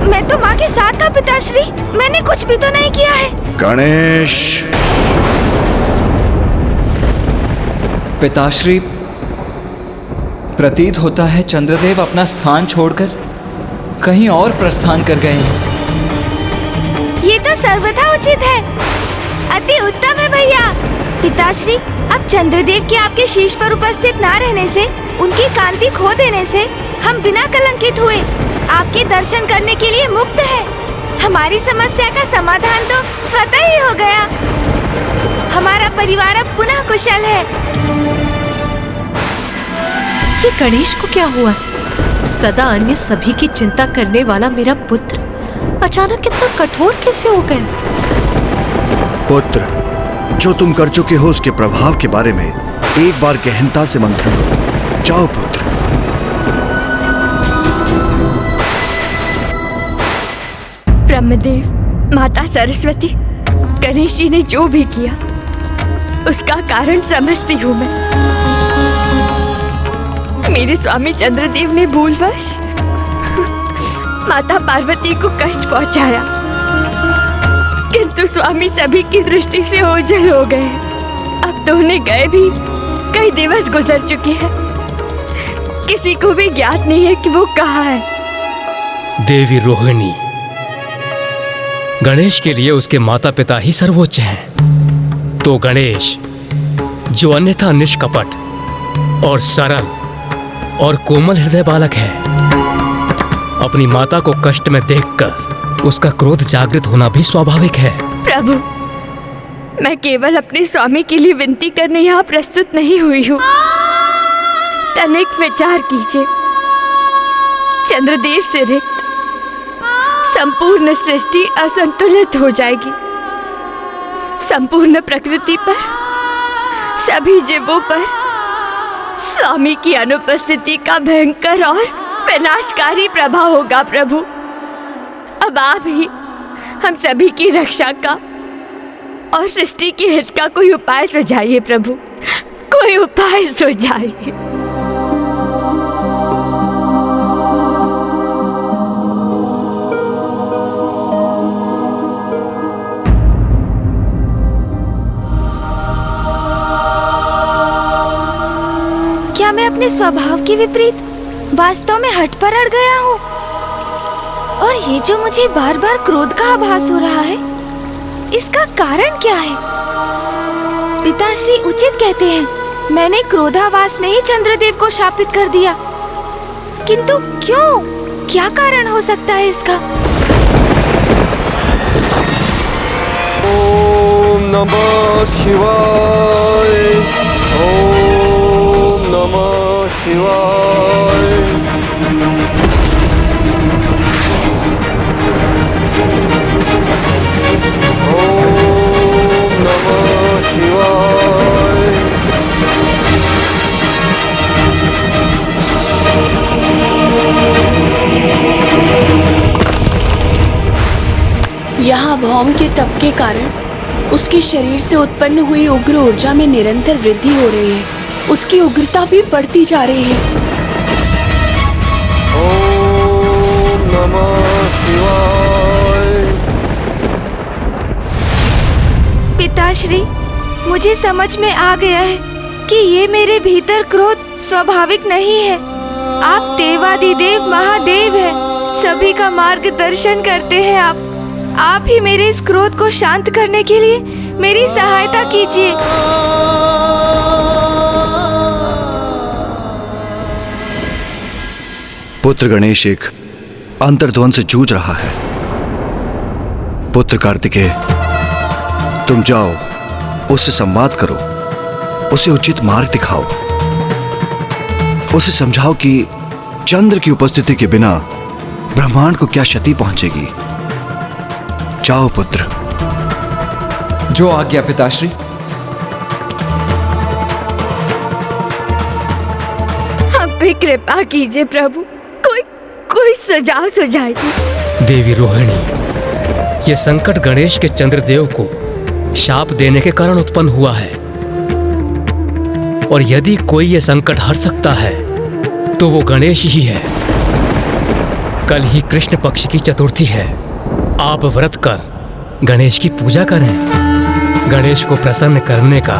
मैं तो माँ के साथ था पिताश्री। मैंने कुछ भी तो नहीं किया है। गणेश! पिताश्री, प्रतीत होता है चंद्रदेव अपना स्थान छोड़कर कहीं और प्रस्थान कर गए हैं। ये तो सर्वथा उचित है। अति उत्तम है भैया। पिताश्री, अब चंद्रदेव के आपके शीश पर उपस्थित ना रहने से, उनकी कांति खो देने से हम बिना कलंकित हुए आपके दर्शन करने के लिए मुक्त है। हमारी समस्या का समाधान तो स्वतः ही हो गया। हमारा परिवार अब पुनः कुशल है। ये गणेश को क्या हुआ? सदा अन्य सभी की चिंता करने वाला मेरा पुत्र अचानक कितना कठोर कैसे हो गया? पुत्र, जो तुम कर चुके हो उसके प्रभाव के बारे में एक बार गहनता से मंथन करो। जाओ पुत्र। ब्रह्मदेव, माता सरस्वती, गणेश जी ने जो भी किया उसका कारण समझती हूँ मैं। मेरे स्वामी चंद्रदेव ने भूलवश माता पार्वती को कष्ट पहुंचाया, किंतु स्वामी सभी की दृष्टि से ओझल हो गए। अब तो उन्हें गए भी कई दिवस गुजर चुके हैं। किसी को भी ज्ञात नहीं है कि वो कहाँ है। देवी रोहिणी, गणेश के लिए उसके माता पिता ही सर्वोच्च हैं। तो गणेश, जो अन्यथा निष्कपट और सरल और कोमल हृदय बालक है, अपनी माता को कष्ट में देखकर उसका क्रोध जागृत होना भी स्वाभाविक है। प्रभु, मैं केवल अपने स्वामी के लिए विनती करने यहाँ प्रस्तुत नहीं हुई हूँ। तनिक विचार कीजिए, चंद्रदेव से रिक्त संपूर्ण सृष्टि असंतुलित हो जाएगी। संपूर्ण प्रकृति पर, सभी जीवों पर स्वामी की अनुपस्थिति का भयंकर और विनाशकारी प्रभाव होगा। प्रभु, अब आप ही हम सभी की रक्षा का और सृष्टि के हित का कोई उपाय सुझाइए। प्रभु, कोई उपाय सुझाइए। क्या मैं अपने स्वभाव के विपरीत वास्तव में हठ पर अड़ गया हूँ? और ये जो मुझे बार बार क्रोध का आभास हो रहा है, इसका कारण क्या है? पिताश्री उचित कहते हैं, मैंने क्रोधावास में ही चंद्रदेव को शापित कर दिया। किंतु क्यों? क्या कारण हो सकता है इसका? ओम नमः शिवाय। ओम नमः शिवाय। ओम नमः शिवाय। यहाँ भौम के तप के कारण उसके शरीर से उत्पन्न हुई उग्र ऊर्जा में निरंतर वृद्धि हो रही है। उसकी उग्रता भी बढ़ती जा रही है। ओम नमः शिवाय। पिताश्री, मुझे समझ में आ गया है कि ये मेरे भीतर क्रोध स्वाभाविक नहीं है। आप देवादिदेव महादेव हैं, सभी का मार्गदर्शन करते हैं आप ही मेरे इस क्रोध को शांत करने के लिए मेरी सहायता कीजिए। पुत्र गणेश एक अंतर्द्वंद से जूझ रहा है। पुत्र कार्तिकेय, तुम जाओ, उससे संवाद करो, उसे उचित मार्ग दिखाओ, उसे समझाओ कि चंद्र की उपस्थिति के बिना ब्रह्मांड को क्या क्षति पहुंचेगी। जाओ पुत्र। जो आज्ञा पिताश्री। हम पे कृपा कीजिए प्रभु, कोई सुझाव सुझाइए। देवी रोहिणी, ये संकट गणेश के चंद्रदेव को शाप देने के कारण उत्पन्न हुआ है, और यदि कोई ये संकट हर सकता है तो वो गणेश ही है। कल ही कृष्ण पक्ष की चतुर्थी है। आप व्रत कर गणेश की पूजा करें। गणेश को प्रसन्न करने का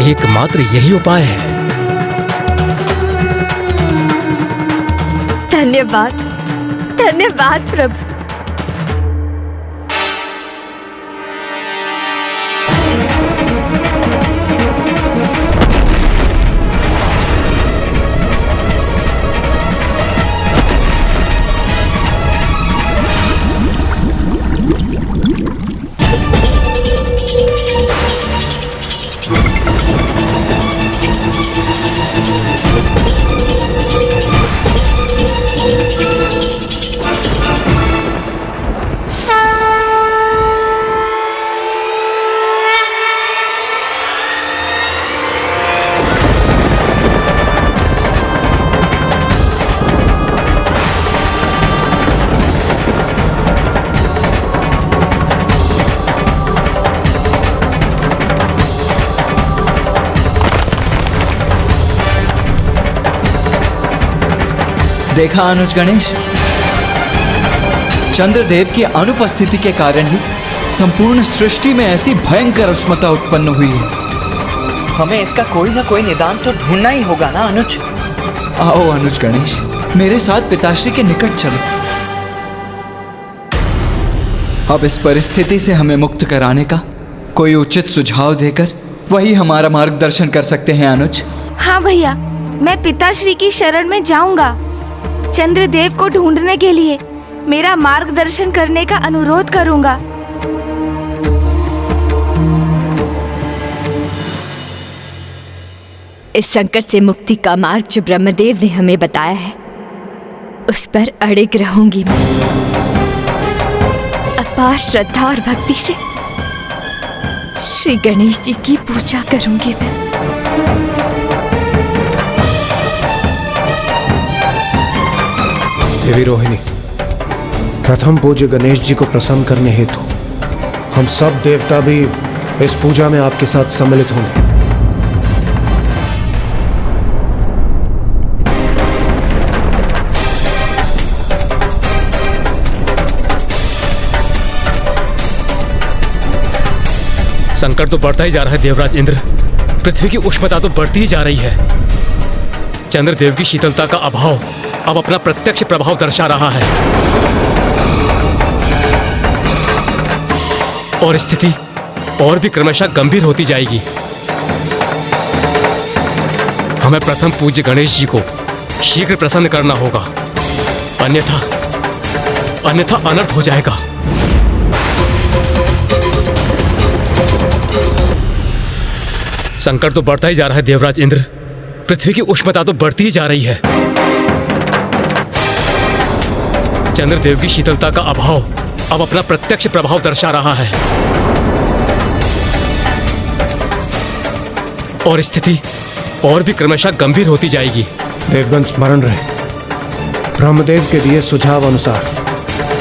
एकमात्र यही उपाय है। धन्यवाद प्रभु। देखा अनुज गणेश, चंद्रदेव की अनुपस्थिति के कारण ही संपूर्ण सृष्टि में ऐसी भयंकर उष्मता उत्पन्न हुई है। हमें इसका कोई ना कोई निदान तो ढूंढना ही होगा ना अनुज। आओ अनुज गणेश, मेरे साथ पिताश्री के निकट चलो। अब इस परिस्थिति से हमें मुक्त कराने का कोई उचित सुझाव देकर वही हमारा मार्गदर्शन कर सकते हैं अनुज। हाँ भैया, मैं पिताश्री की शरण में जाऊंगा। चंद्रदेव को ढूंढने के लिए मेरा मार्गदर्शन करने का अनुरोध करूंगा। इस संकट से मुक्ति का मार्ग जो ब्रह्मदेव ने हमें बताया है, उस पर अड़िग रहूंगी मैं। अपार श्रद्धा और भक्ति से श्री गणेश जी की पूजा करूंगी मैं। देवी रोहिणी, प्रथम पूज्य गणेश जी को प्रसन्न करने हेतु हम सब देवता भी इस पूजा में आपके साथ सम्मिलित होंगे। संकट तो बढ़ता ही जा रहा है देवराज इंद्र। पृथ्वी की उष्णता तो बढ़ती ही जा रही है। चंद्रदेव की शीतलता का अभाव अब अपना प्रत्यक्ष प्रभाव दर्शा रहा है, और स्थिति और भी क्रमशः गंभीर होती जाएगी। हमें प्रथम पूज्य गणेश जी को शीघ्र प्रसन्न करना होगा, अन्यथा अनर्थ हो जाएगा। संकट तो बढ़ता ही जा रहा है देवराज इंद्र। पृथ्वी की उष्णता तो बढ़ती ही जा रही है। चंद्रदेव की शीतलता का अभाव अब अपना प्रत्यक्ष प्रभाव दर्शा रहा है और स्थिति और भी क्रमशः गंभीर होती जाएगी। देवगण स्मरण रहे, ब्रह्मदेव के दिए सुझाव अनुसार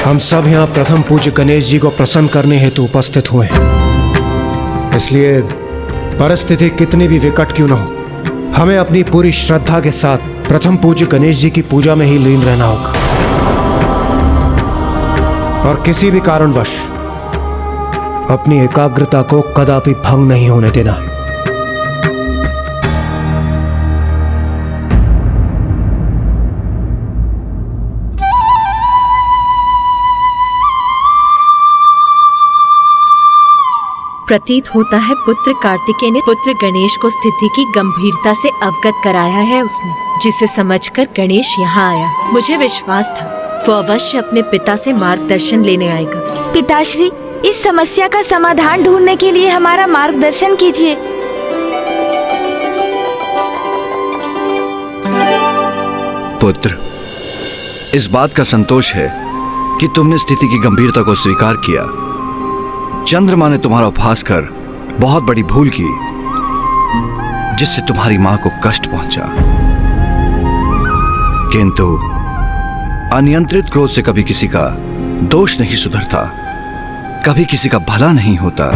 हम सब यहाँ प्रथम पूज्य गणेश जी को प्रसन्न करने हेतु उपस्थित हुए हैं। इसलिए परिस्थिति कितनी भी विकट क्यों न हो, हमें अपनी पूरी श्रद्धा के साथ प्रथम पूज्य गणेश जी की पूजा में ही लीन रहना होगा और किसी भी कारणवश अपनी एकाग्रता को कदापि भंग नहीं होने देना है। प्रतीत होता है पुत्र कार्तिकेय ने पुत्र गणेश को स्थिति की गंभीरता से अवगत कराया है उसने, जिसे समझकर गणेश यहाँ आया। मुझे विश्वास था वो अवश्य अपने पिता से मार्गदर्शन लेने आएगा। पिताश्री, इस समस्या का समाधान ढूंढने के लिए हमारा मार्गदर्शन कीजिए। पुत्र, इस बात का संतोष है कि तुमने स्थिति की गंभीरता को स्वीकार किया। चंद्रमा ने तुम्हारा उपहास कर बहुत बड़ी भूल की, जिससे तुम्हारी मां को कष्ट पहुंचा। किंतु अनियंत्रित क्रोध से कभी किसी का दोष नहीं सुधरता, कभी किसी का भला नहीं होता।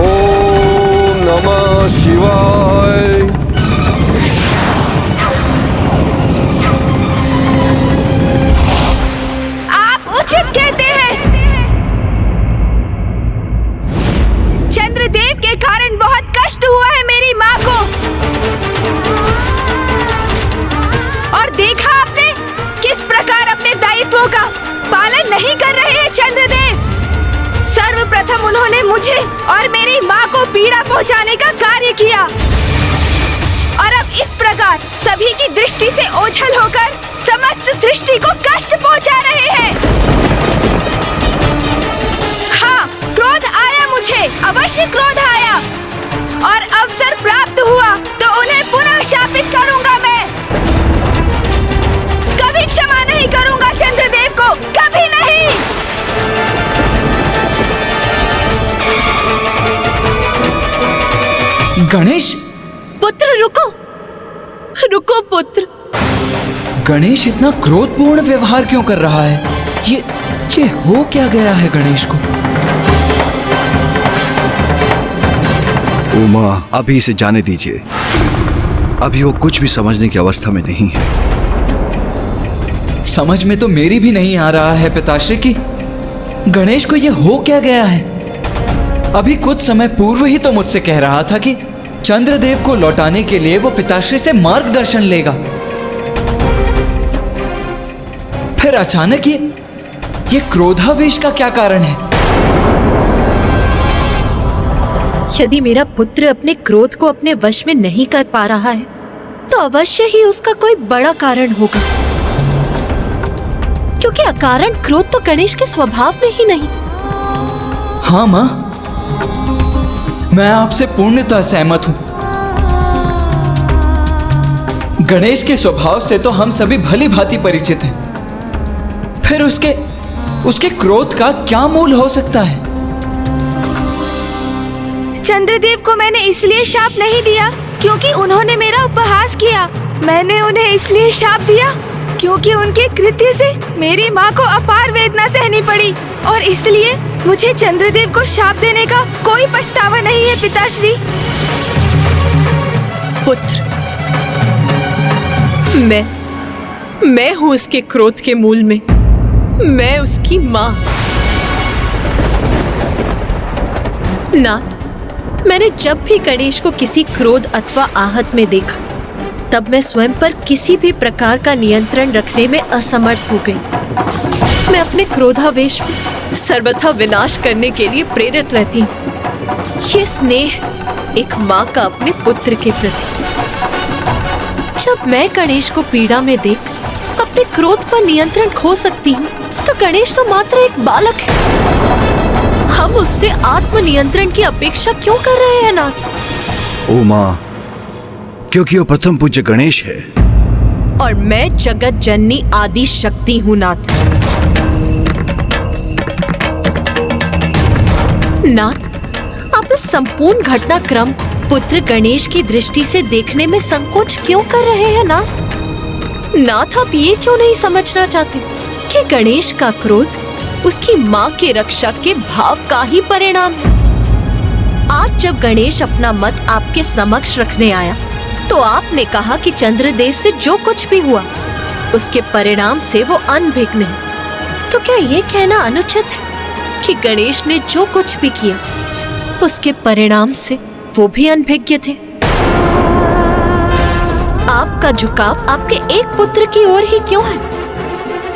ओम नमः शिवाय। उचित कहते हैं। चंद्रदेव के कारण बहुत कष्ट हुआ है मेरी माँ को। और देखा आपने किस प्रकार अपने दायित्वों का पालन नहीं कर रहे हैं चंद्रदेव। सर्वप्रथम उन्होंने मुझे और मेरी माँ को पीड़ा पहुँचाने का कार्य किया और अब इस प्रकार सभी की दृष्टि से ओझल होकर समस्त सृष्टि को कष्ट पहुँचा रहे हैं। हाँ, क्रोध आया मुझे, अवश्य क्रोध आया और अवसर प्राप्त हुआ तो उन्हें पुनः शापित करूंगा मैं। कभी क्षमा नहीं करूंगा चंद्रदेव को, कभी नहीं। गणेश! पुत्र रुको, रुको पुत्र। गणेश इतना क्रोधपूर्ण व्यवहार क्यों कर रहा है? ये हो क्या गया है गणेश को? उमा, अभी इसे जाने दीजिए। अभी वो कुछ भी समझने की अवस्था में नहीं है। समझ में तो मेरी भी नहीं आ रहा है पिताश्री कि गणेश को ये हो क्या गया है। अभी कुछ समय पूर्व ही तो मुझसे कह रहा था कि चंद्रदेव को लौटाने के लिए वो पिताश्री से मार्गदर्शन लेगा। फिर अचानक ये क्रोधावेश का क्या कारण है? यदि मेरा पुत्र अपने क्रोध को अपने वश में नहीं कर पा रहा है तो अवश्य ही उसका कोई बड़ा कारण होगा, क्योंकि अकारण क्रोध तो गणेश के स्वभाव में ही नहीं। हाँ माँ, मैं आपसे पूर्णतः सहमत हूं। गणेश के स्वभाव से तो हम सभी भली भांति परिचित हैं। फिर उसके क्रोध का क्या मूल हो सकता है? चंद्रदेव को मैंने इसलिए शाप नहीं दिया क्योंकि उन्होंने मेरा उपहास किया। मैंने उन्हें इसलिए शाप दिया क्योंकि उनके कृत्य से मेरी माँ को अपार वेदना सहनी पड़ी और इसलिए मुझे चंद्रदेव को शाप देने का कोई पछतावा नहीं है पिताश्री। पुत्र, मैं हूँ उसके क्रोध के मूल में। मैं उसकी माँ। नाथ, मैंने जब भी गणेश को किसी क्रोध अथवा आहत में देखा तब मैं स्वयं पर किसी भी प्रकार का नियंत्रण रखने में असमर्थ हो गई। मैं अपने क्रोधावेश में सर्वथा विनाश करने के लिए प्रेरित रहती हूँ। ये स्नेह एक माँ का अपने पुत्र के प्रति। जब मैं गणेश को पीड़ा में देख अपने क्रोध पर नियंत्रण खो सकती हूँ तो गणेश तो मात्र एक बालक है। हम उससे आत्मनियंत्रण की अपेक्षा क्यों कर रहे हैं नाथ? उमा, क्योंकि वो प्रथम पूज्य गणेश है और मैं जगत जननी आदि शक्ति हूं नाथ। नाथ, आप इस संपूर्ण घटनाक्रम को पुत्र गणेश की दृष्टि से देखने में संकोच क्यों कर रहे हैं नाथ? नाथ, आप ये क्यों नहीं समझना चाहते कि गणेश का क्रोध उसकी माँ के रक्षा के भाव का ही परिणाम है? आज जब गणेश अपना मत आपके समक्ष रखने आया तो आपने कहा कि चंद्रदेव से जो कुछ भी हुआ उसके परिणाम से वो अनभिज्ञ है। तो क्या ये कहना अनुचित है कि गणेश ने जो कुछ भी किया उसके परिणाम से वो भी अनभिज्ञ थे? आपका झुकाव आपके एक पुत्र की ओर ही क्यों है?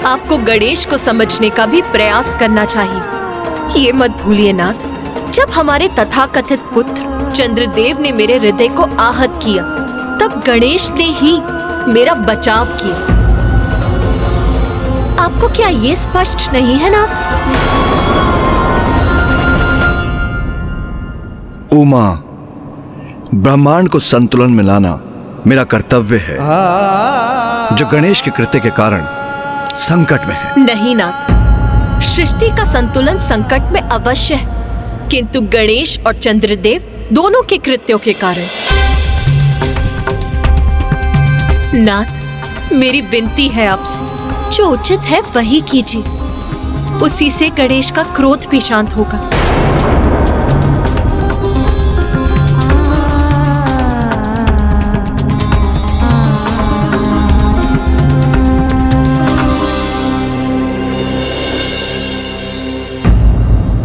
आपको गणेश को समझने का भी प्रयास करना चाहिए। ये मत भूलिए नाथ, जब हमारे तथाकथित पुत्र चंद्रदेव ने मेरे हृदय को आहत किया तब गणेश ने ही मेरा बचाव किया। आपको क्या ये स्पष्ट नहीं है नाथ? उमा, ब्रह्मांड को संतुलन में लाना मेरा कर्तव्य है, जो गणेश के कृत्य के कारण संकट में है। नहीं नाथ, सृष्टि का संतुलन संकट में अवश्य है, किंतु गणेश और चंद्रदेव दोनों के कृत्यों के कारण। नाथ, मेरी विनती है आपसे, जो उचित है वही कीजिए। उसी से गणेश का क्रोध भी शांत होगा।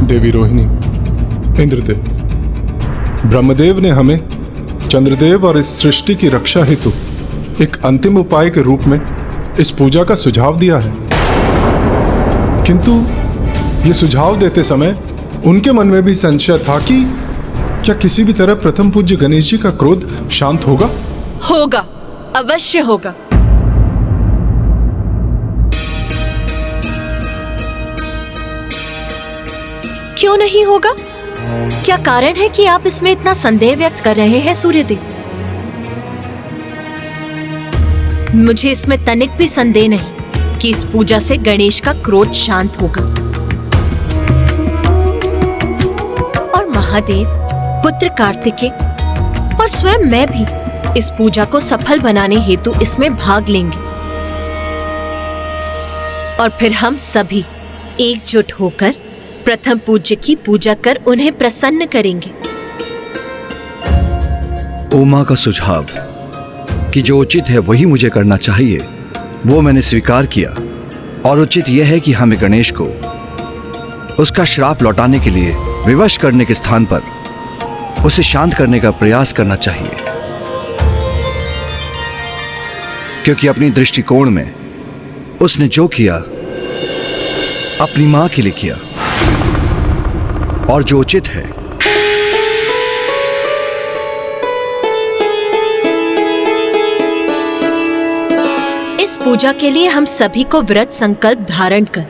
देवी रोहिणी, इंद्रदेव, ब्रह्मदेव ने हमें चंद्रदेव और इस सृष्टि की रक्षा हेतु एक अंतिम उपाय के रूप में इस पूजा का सुझाव दिया है, किंतु ये सुझाव देते समय उनके मन में भी संशय था कि क्या किसी भी तरह प्रथम पूज्य गणेश जी का क्रोध शांत होगा? होगा, अवश्य होगा। क्यों नहीं होगा? क्या कारण है कि आप इसमें इतना संदेह व्यक्त कर रहे हैं सूर्यदेव? मुझे इसमें तनिक भी संदेह नहीं कि इस पूजा से गणेश का क्रोध शांत होगा और महादेव, पुत्र कार्तिकेय और स्वयं मैं भी इस पूजा को सफल बनाने हेतु इसमें भाग लेंगे और फिर हम सभी एकजुट होकर प्रथम पूज्य की पूजा कर उन्हें प्रसन्न करेंगे। उमा का सुझाव कि जो उचित है वही मुझे करना चाहिए, वो मैंने स्वीकार किया, और उचित यह है कि हमें गणेश को उसका श्राप लौटाने के लिए विवश करने के स्थान पर उसे शांत करने का प्रयास करना चाहिए, क्योंकि अपनी दृष्टिकोण में उसने जो किया अपनी मां के लिए किया, और जो उचित है इस पूजा के लिए हम सभी को व्रत संकल्प धारण कर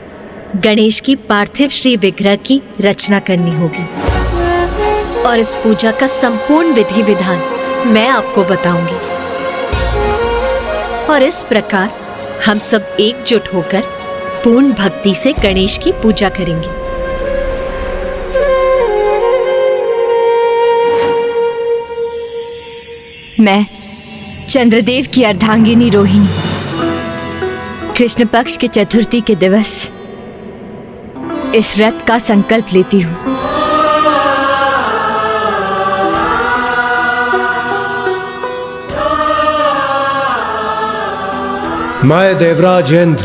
गणेश की पार्थिव श्री विग्रह की रचना करनी होगी और इस पूजा का संपूर्ण विधि विधान मैं आपको बताऊंगी और इस प्रकार हम सब एकजुट होकर पूर्ण भक्ति से गणेश की पूजा करेंगे। मैं चंद्रदेव की अर्धांगिनी रोहिणी कृष्ण पक्ष के चतुर्थी के दिवस इस व्रत का संकल्प लेती हूँ। मैं देवराज इंद्र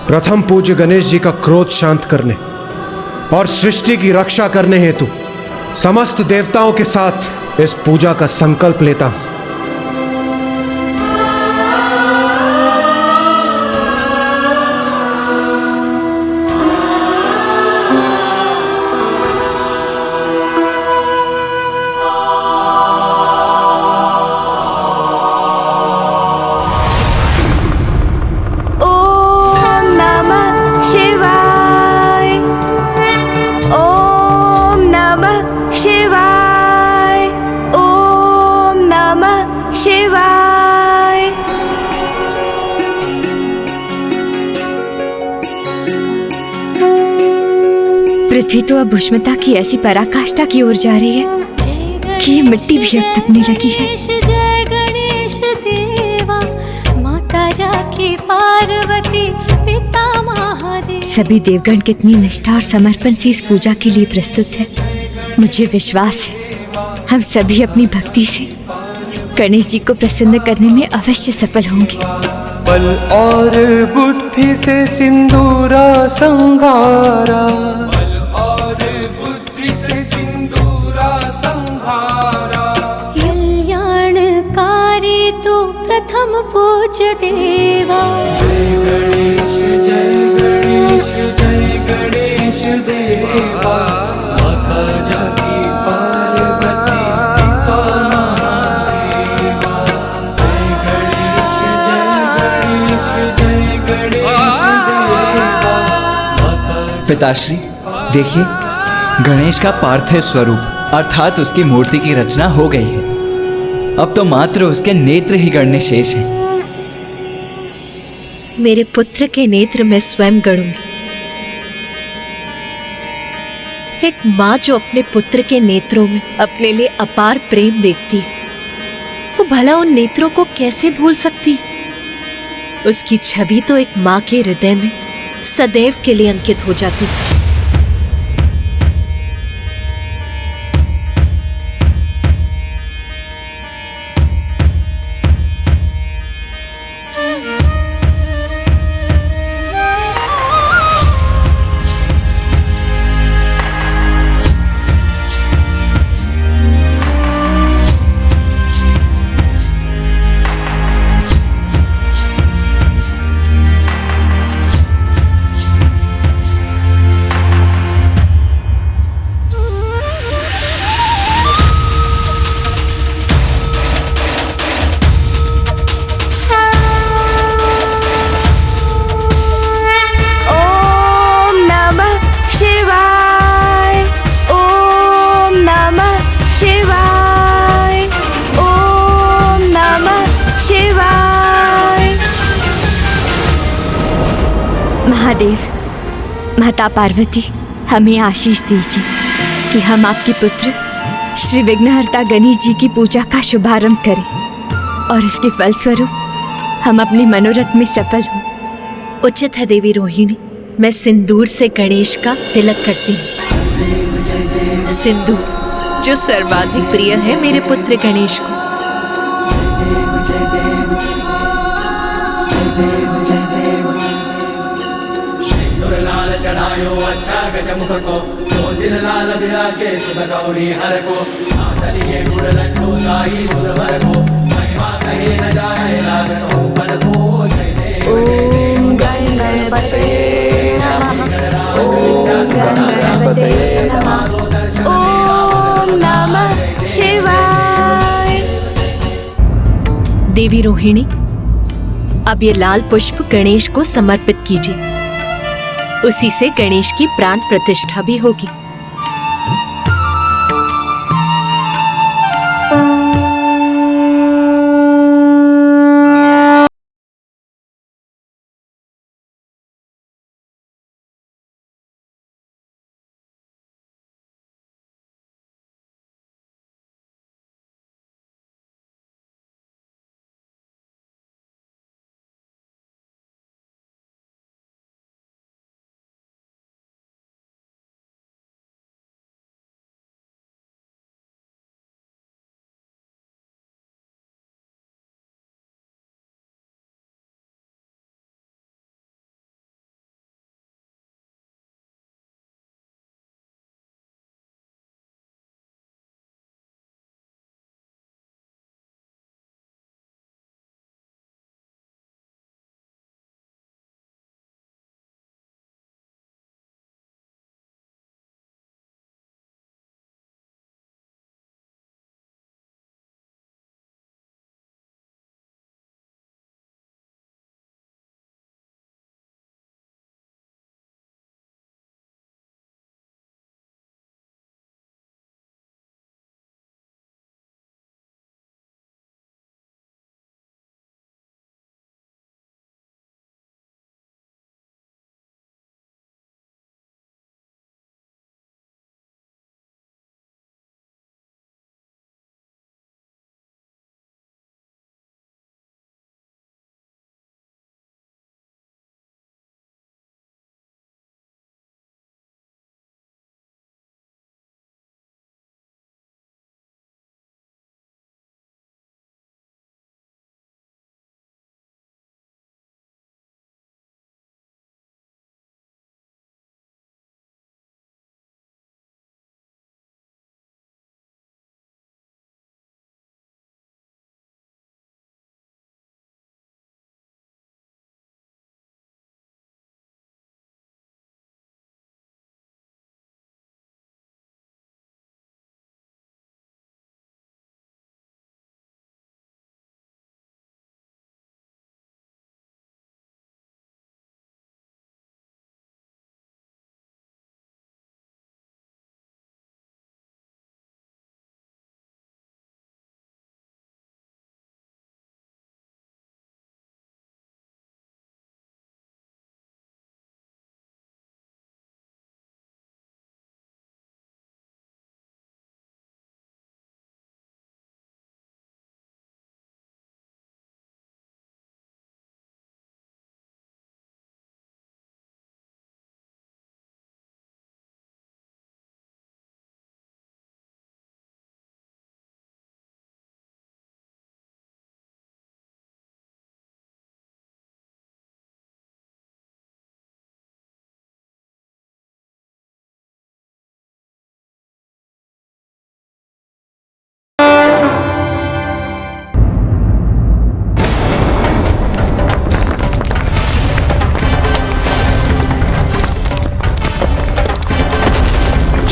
प्रथम पूज्य गणेश जी का क्रोध शांत करने और सृष्टि की रक्षा करने हेतु समस्त देवताओं के साथ इस पूजा का संकल्प लेता हूं। ओम नमः पृथ्वी तो अब उष्णता की ऐसी पराकाष्ठा की ओर जा रही है कि ये मिट्टी भी अब तपने लगी है। जय गणेश देवा, माता जाकी पार्वती, पिता महादेव। सभी देवगण कितनी निष्ठा और समर्पण से इस पूजा के लिए प्रस्तुत है। मुझे विश्वास है हम सभी अपनी भक्ति से गणेश जी को प्रसन्न करने में अवश्य सफल होंगे। बल और बुद्धि से सिंदूरा संघारा, बल और बुद्धि से सिंदूरा संघारा। कल्याणकारी तो प्रथम पूज्य देवा। जय गणेश जय गणेश जय गणेश देवा, माता जाकी पार्वती, पिता महादेवा। जय गणेश जय गणेश देवा, माता। पिताश्री देखिए, गणेश का पार्थिव स्वरूप अर्थात उसकी मूर्ति की रचना हो गई है। अब तो मात्र उसके नेत्र ही गणने शेष हैं। मेरे पुत्र के नेत्र मैं स्वयं गढ़ूंगी। एक माँ जो अपने पुत्र के नेत्रों में अपने लिए अपार प्रेम देखती है, वो भला उन नेत्रों को कैसे भूल सकती? उसकी छवि तो एक माँ के हृदय में सदैव के लिए अंकित हो जाती है। महादेव, माता पार्वती, हमें आशीष दीजिए कि हम आपके पुत्र श्री विघ्नहर्ता गणेश जी की पूजा का शुभारंभ करें और इसके फलस्वरूप हम अपने मनोरथ में सफल हों। उचित है देवी रोहिणी, मैं सिंदूर से गणेश का तिलक करती हूँ। सिंदूर जो सर्वाधिक प्रिय है मेरे पुत्र गणेश को। चढ़ायो अच्छा गजमुख को, दो दिन लाल बिराजे सुध गौरी हर को। लिए गुड़ लड्डू साई सुरवर को, महिमा कहे न जाए लागत हो बल को। जय देव गणपते नमः, ओम गणपते नमः, ओम नमः शिवाय। देवी रोहिणी, अब ये लाल पुष्प गणेश को समर्पित कीजिए। उसी से गणेश की प्राण प्रतिष्ठा भी होगी।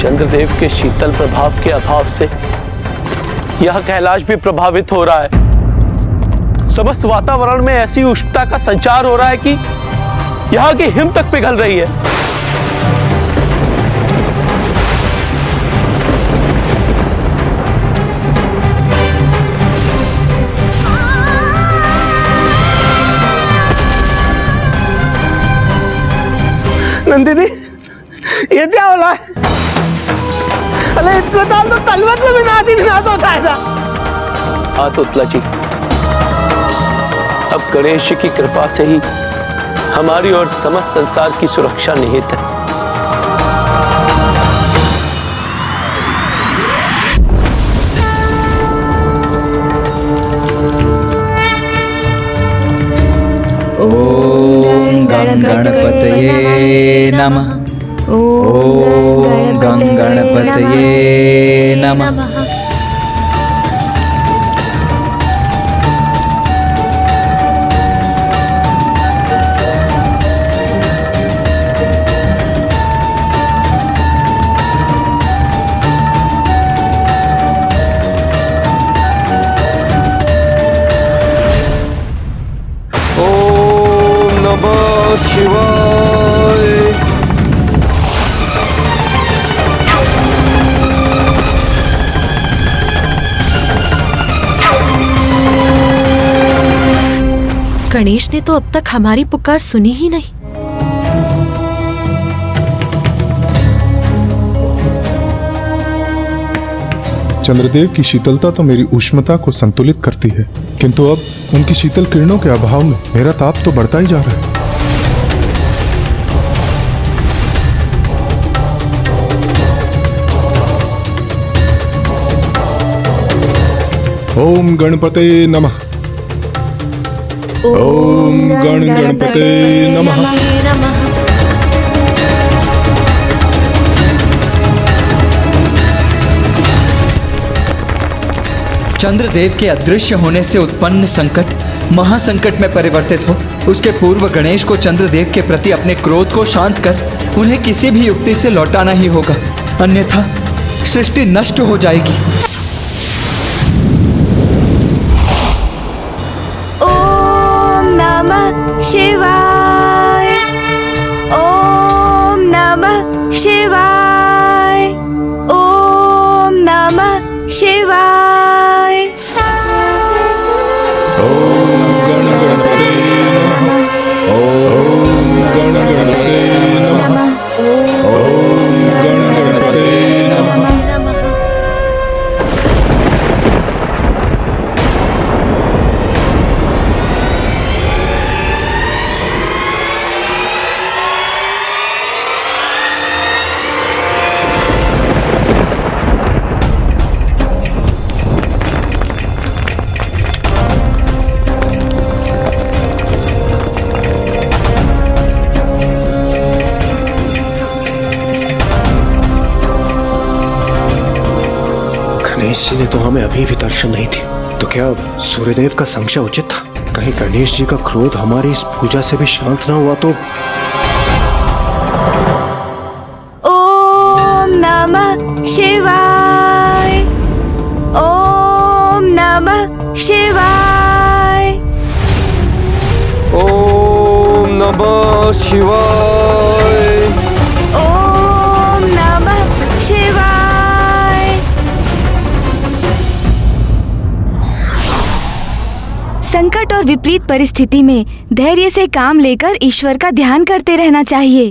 चंद्रदेव के शीतल प्रभाव के अभाव से यह कैलाश भी प्रभावित हो रहा है। समस्त वातावरण में ऐसी उष्णता का संचार हो रहा है कि यहाँ की हिम तक पिघल रही है। नंदिनी, ये क्या हो रहा है? अरे इतना ताल तो तलवत में विनाश होता है ना। हाँ तुतला जी, अब गणेश जी की कृपा से ही हमारी और समस्त संसार की सुरक्षा निहित है। ओम गं गणपतये नमः। ओम गं गणपतये नमः। ओम नमः शिवाय। गणेश ने तो अब तक हमारी पुकार सुनी ही नहीं। चंद्रदेव की शीतलता तो मेरी उष्णता को संतुलित करती है, किंतु अब उनकी शीतल किरणों के अभाव में मेरा ताप तो बढ़ता ही जा रहा है। ओम गणपते नमः। ओम गणपते नमः। चंद्रदेव के अदृश्य होने से उत्पन्न संकट महासंकट में परिवर्तित हो, उसके पूर्व गणेश को चंद्रदेव के प्रति अपने क्रोध को शांत कर उन्हें किसी भी युक्ति से लौटाना ही होगा, अन्यथा सृष्टि नष्ट हो जाएगी। ओम नमः शिवाय। ओम नमः शिवाय। ओम नमः शिवाय। ओम गणपते नमः। ओम गणपते नमः। ओम गणपते नमः। गणेश जी ने तो हमें अभी भी दर्शन नहीं दिए, तो क्या सूर्यदेव का संशय उचित था? कहीं गणेश जी का क्रोध हमारी इस पूजा से भी शांत ना हुआ तो? ओम नमः शिवाय। ओम नमः शिवाय। ओम नमः शिवाय। ओम नमः शिवाय। संकट और विपरीत परिस्थिति में धैर्य से काम लेकर ईश्वर का ध्यान करते रहना चाहिए।